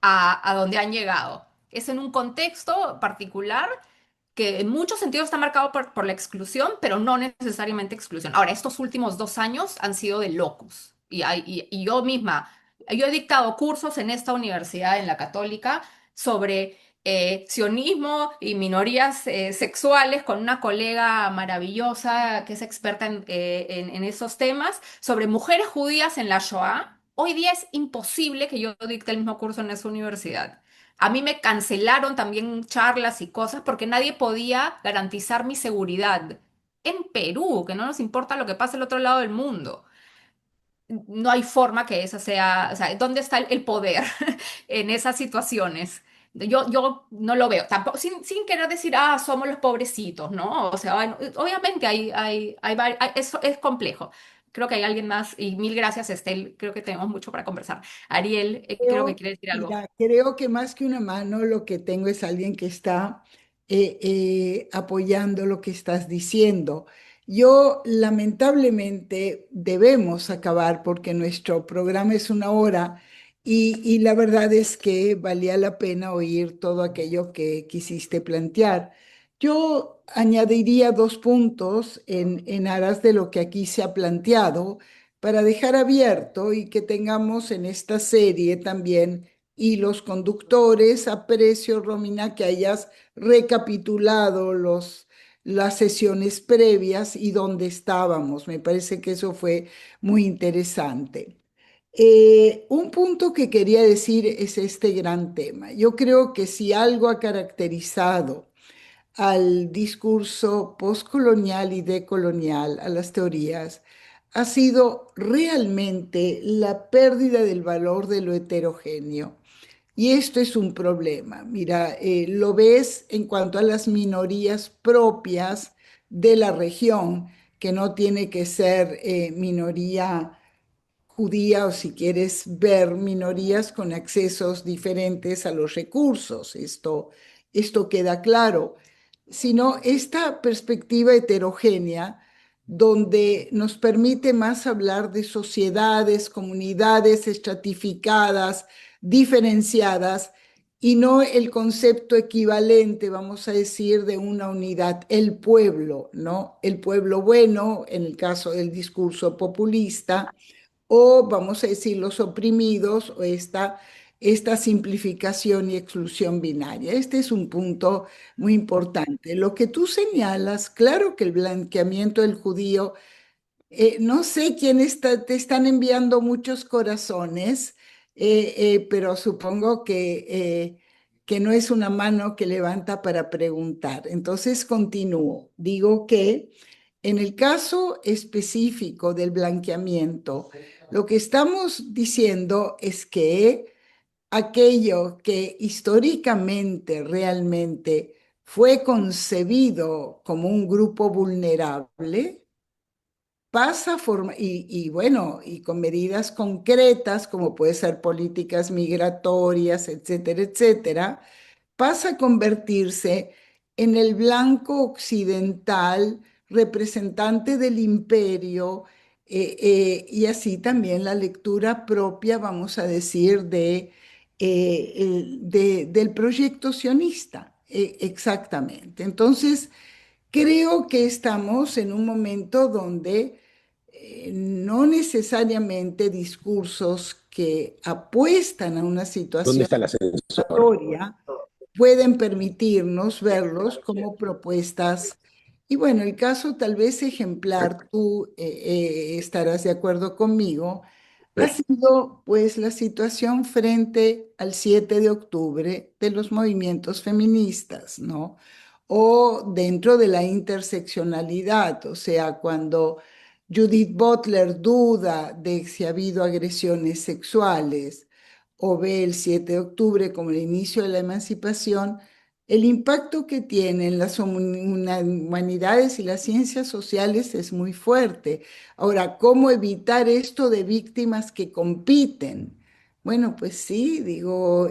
a donde han llegado. Es en un contexto particular que en muchos sentidos está marcado por la exclusión, pero no necesariamente exclusión. Ahora, estos últimos 2 años han sido de locus. Y yo misma, yo he dictado cursos en esta universidad, en la Católica, sobre sionismo y minorías sexuales con una colega maravillosa que es experta en esos temas, sobre mujeres judías en la Shoah. Hoy día es imposible que yo dicte el mismo curso en esa universidad. A mí me cancelaron también charlas y cosas porque nadie podía garantizar mi seguridad. En Perú, que no nos importa lo que pase al otro lado del mundo. No hay forma que esa sea, o sea, ¿dónde está el poder en esas situaciones? Yo no lo veo, tampoco, sin querer decir, somos los pobrecitos, ¿no? O sea, bueno, obviamente eso es complejo. Creo que hay alguien más, y mil gracias, Estel, creo que tenemos mucho para conversar. Ariel, creo que quiere decir algo. Mira, creo que más que una mano lo que tengo es alguien que está apoyando lo que estás diciendo. Yo lamentablemente debemos acabar porque nuestro programa es una hora y la verdad es que valía la pena oír todo aquello que quisiste plantear. Yo añadiría 2 puntos en aras de lo que aquí se ha planteado para dejar abierto y que tengamos en esta serie también y los conductores. Aprecio, Romina, que hayas recapitulado las sesiones previas y dónde estábamos. Me parece que eso fue muy interesante. Un punto que quería decir es este gran tema. Yo creo que si algo ha caracterizado al discurso postcolonial y decolonial, a las teorías, ha sido realmente la pérdida del valor de lo heterogéneo. Y esto es un problema. Mira, lo ves en cuanto a las minorías propias de la región, que no tiene que ser minoría judía o si quieres ver minorías con accesos diferentes a los recursos. Esto queda claro, sino esta perspectiva heterogénea donde nos permite más hablar de sociedades, comunidades estratificadas, diferenciadas, y no el concepto equivalente, vamos a decir, de una unidad, el pueblo, ¿no? El pueblo bueno, en el caso del discurso populista, o vamos a decir los oprimidos, o esta simplificación y exclusión binaria. Este es un punto muy importante. Lo que tú señalas, claro que el blanqueamiento del judío, no sé quién te están enviando muchos corazones, pero supongo que no es una mano que levanta para preguntar. Entonces continúo. Digo que en el caso específico del blanqueamiento, lo que estamos diciendo es que aquello que históricamente realmente fue concebido como un grupo vulnerable, pasa a y bueno, y con medidas concretas como puede ser políticas migratorias, etcétera, etcétera, pasa a convertirse en el blanco occidental, representante del imperio, y así también la lectura propia, vamos a decir, del proyecto sionista. Exactamente. Entonces, creo que estamos en un momento donde no necesariamente discursos que apuestan a una ¿Dónde situación está el ascensor? migratoria pueden permitirnos verlos como propuestas. Y bueno, el caso tal vez ejemplar, tú estarás de acuerdo conmigo, ha sido pues la situación frente al 7 de octubre de los movimientos feministas, ¿no? O dentro de la interseccionalidad, o sea, cuando Judith Butler duda de si ha habido agresiones sexuales o ve el 7 de octubre como el inicio de la emancipación, el impacto que tienen las humanidades y las ciencias sociales es muy fuerte. Ahora, ¿cómo evitar esto de víctimas que compiten? Bueno, pues sí, digo,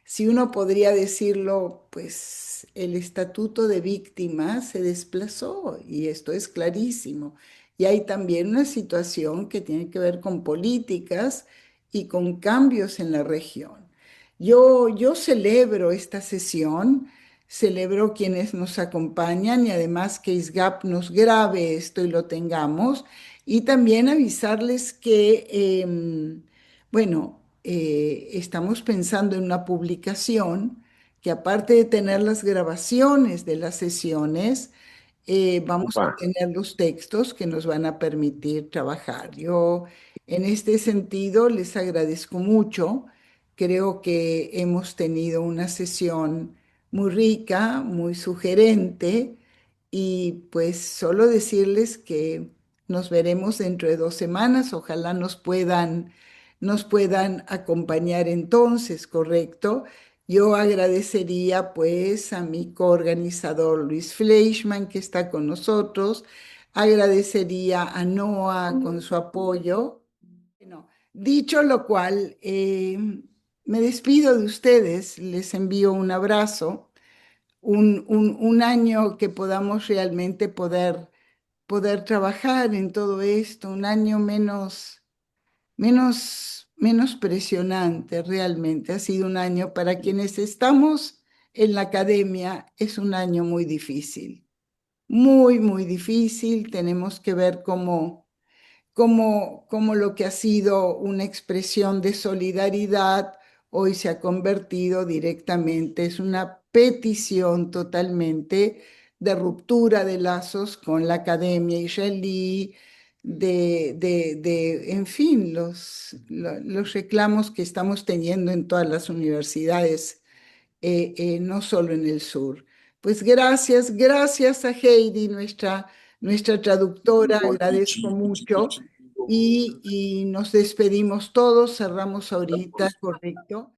si uno podría decirlo, pues el estatuto de víctima se desplazó y esto es clarísimo. Y hay también una situación que tiene que ver con políticas y con cambios en la región. Yo celebro esta sesión, celebro quienes nos acompañan y además que ISGAP nos grabe esto y lo tengamos. Y también avisarles que, bueno, estamos pensando en una publicación que aparte de tener las grabaciones de las sesiones, vamos a Upa. tener los textos que nos van a permitir trabajar. Yo, en este sentido, les agradezco mucho. Creo que hemos tenido una sesión muy rica, muy sugerente, y pues solo decirles que nos veremos dentro de 2 semanas. Ojalá nos puedan acompañar entonces, ¿correcto? Yo agradecería pues a mi coorganizador Luis Fleischmann que está con nosotros, agradecería a Noah con su apoyo. Bueno, dicho lo cual, me despido de ustedes, les envío un abrazo, un año que podamos realmente poder trabajar en todo esto, un año menos presionante realmente. Ha sido un año para quienes estamos en la academia, es un año muy difícil, muy, muy difícil. Tenemos que ver cómo lo que ha sido una expresión de solidaridad hoy se ha convertido directamente, es una petición totalmente de ruptura de lazos con la academia israelí, en fin, los reclamos que estamos teniendo en todas las universidades, no solo en el sur. Pues gracias a Heidi, nuestra traductora, agradezco mucho y nos despedimos todos, cerramos ahorita, correcto.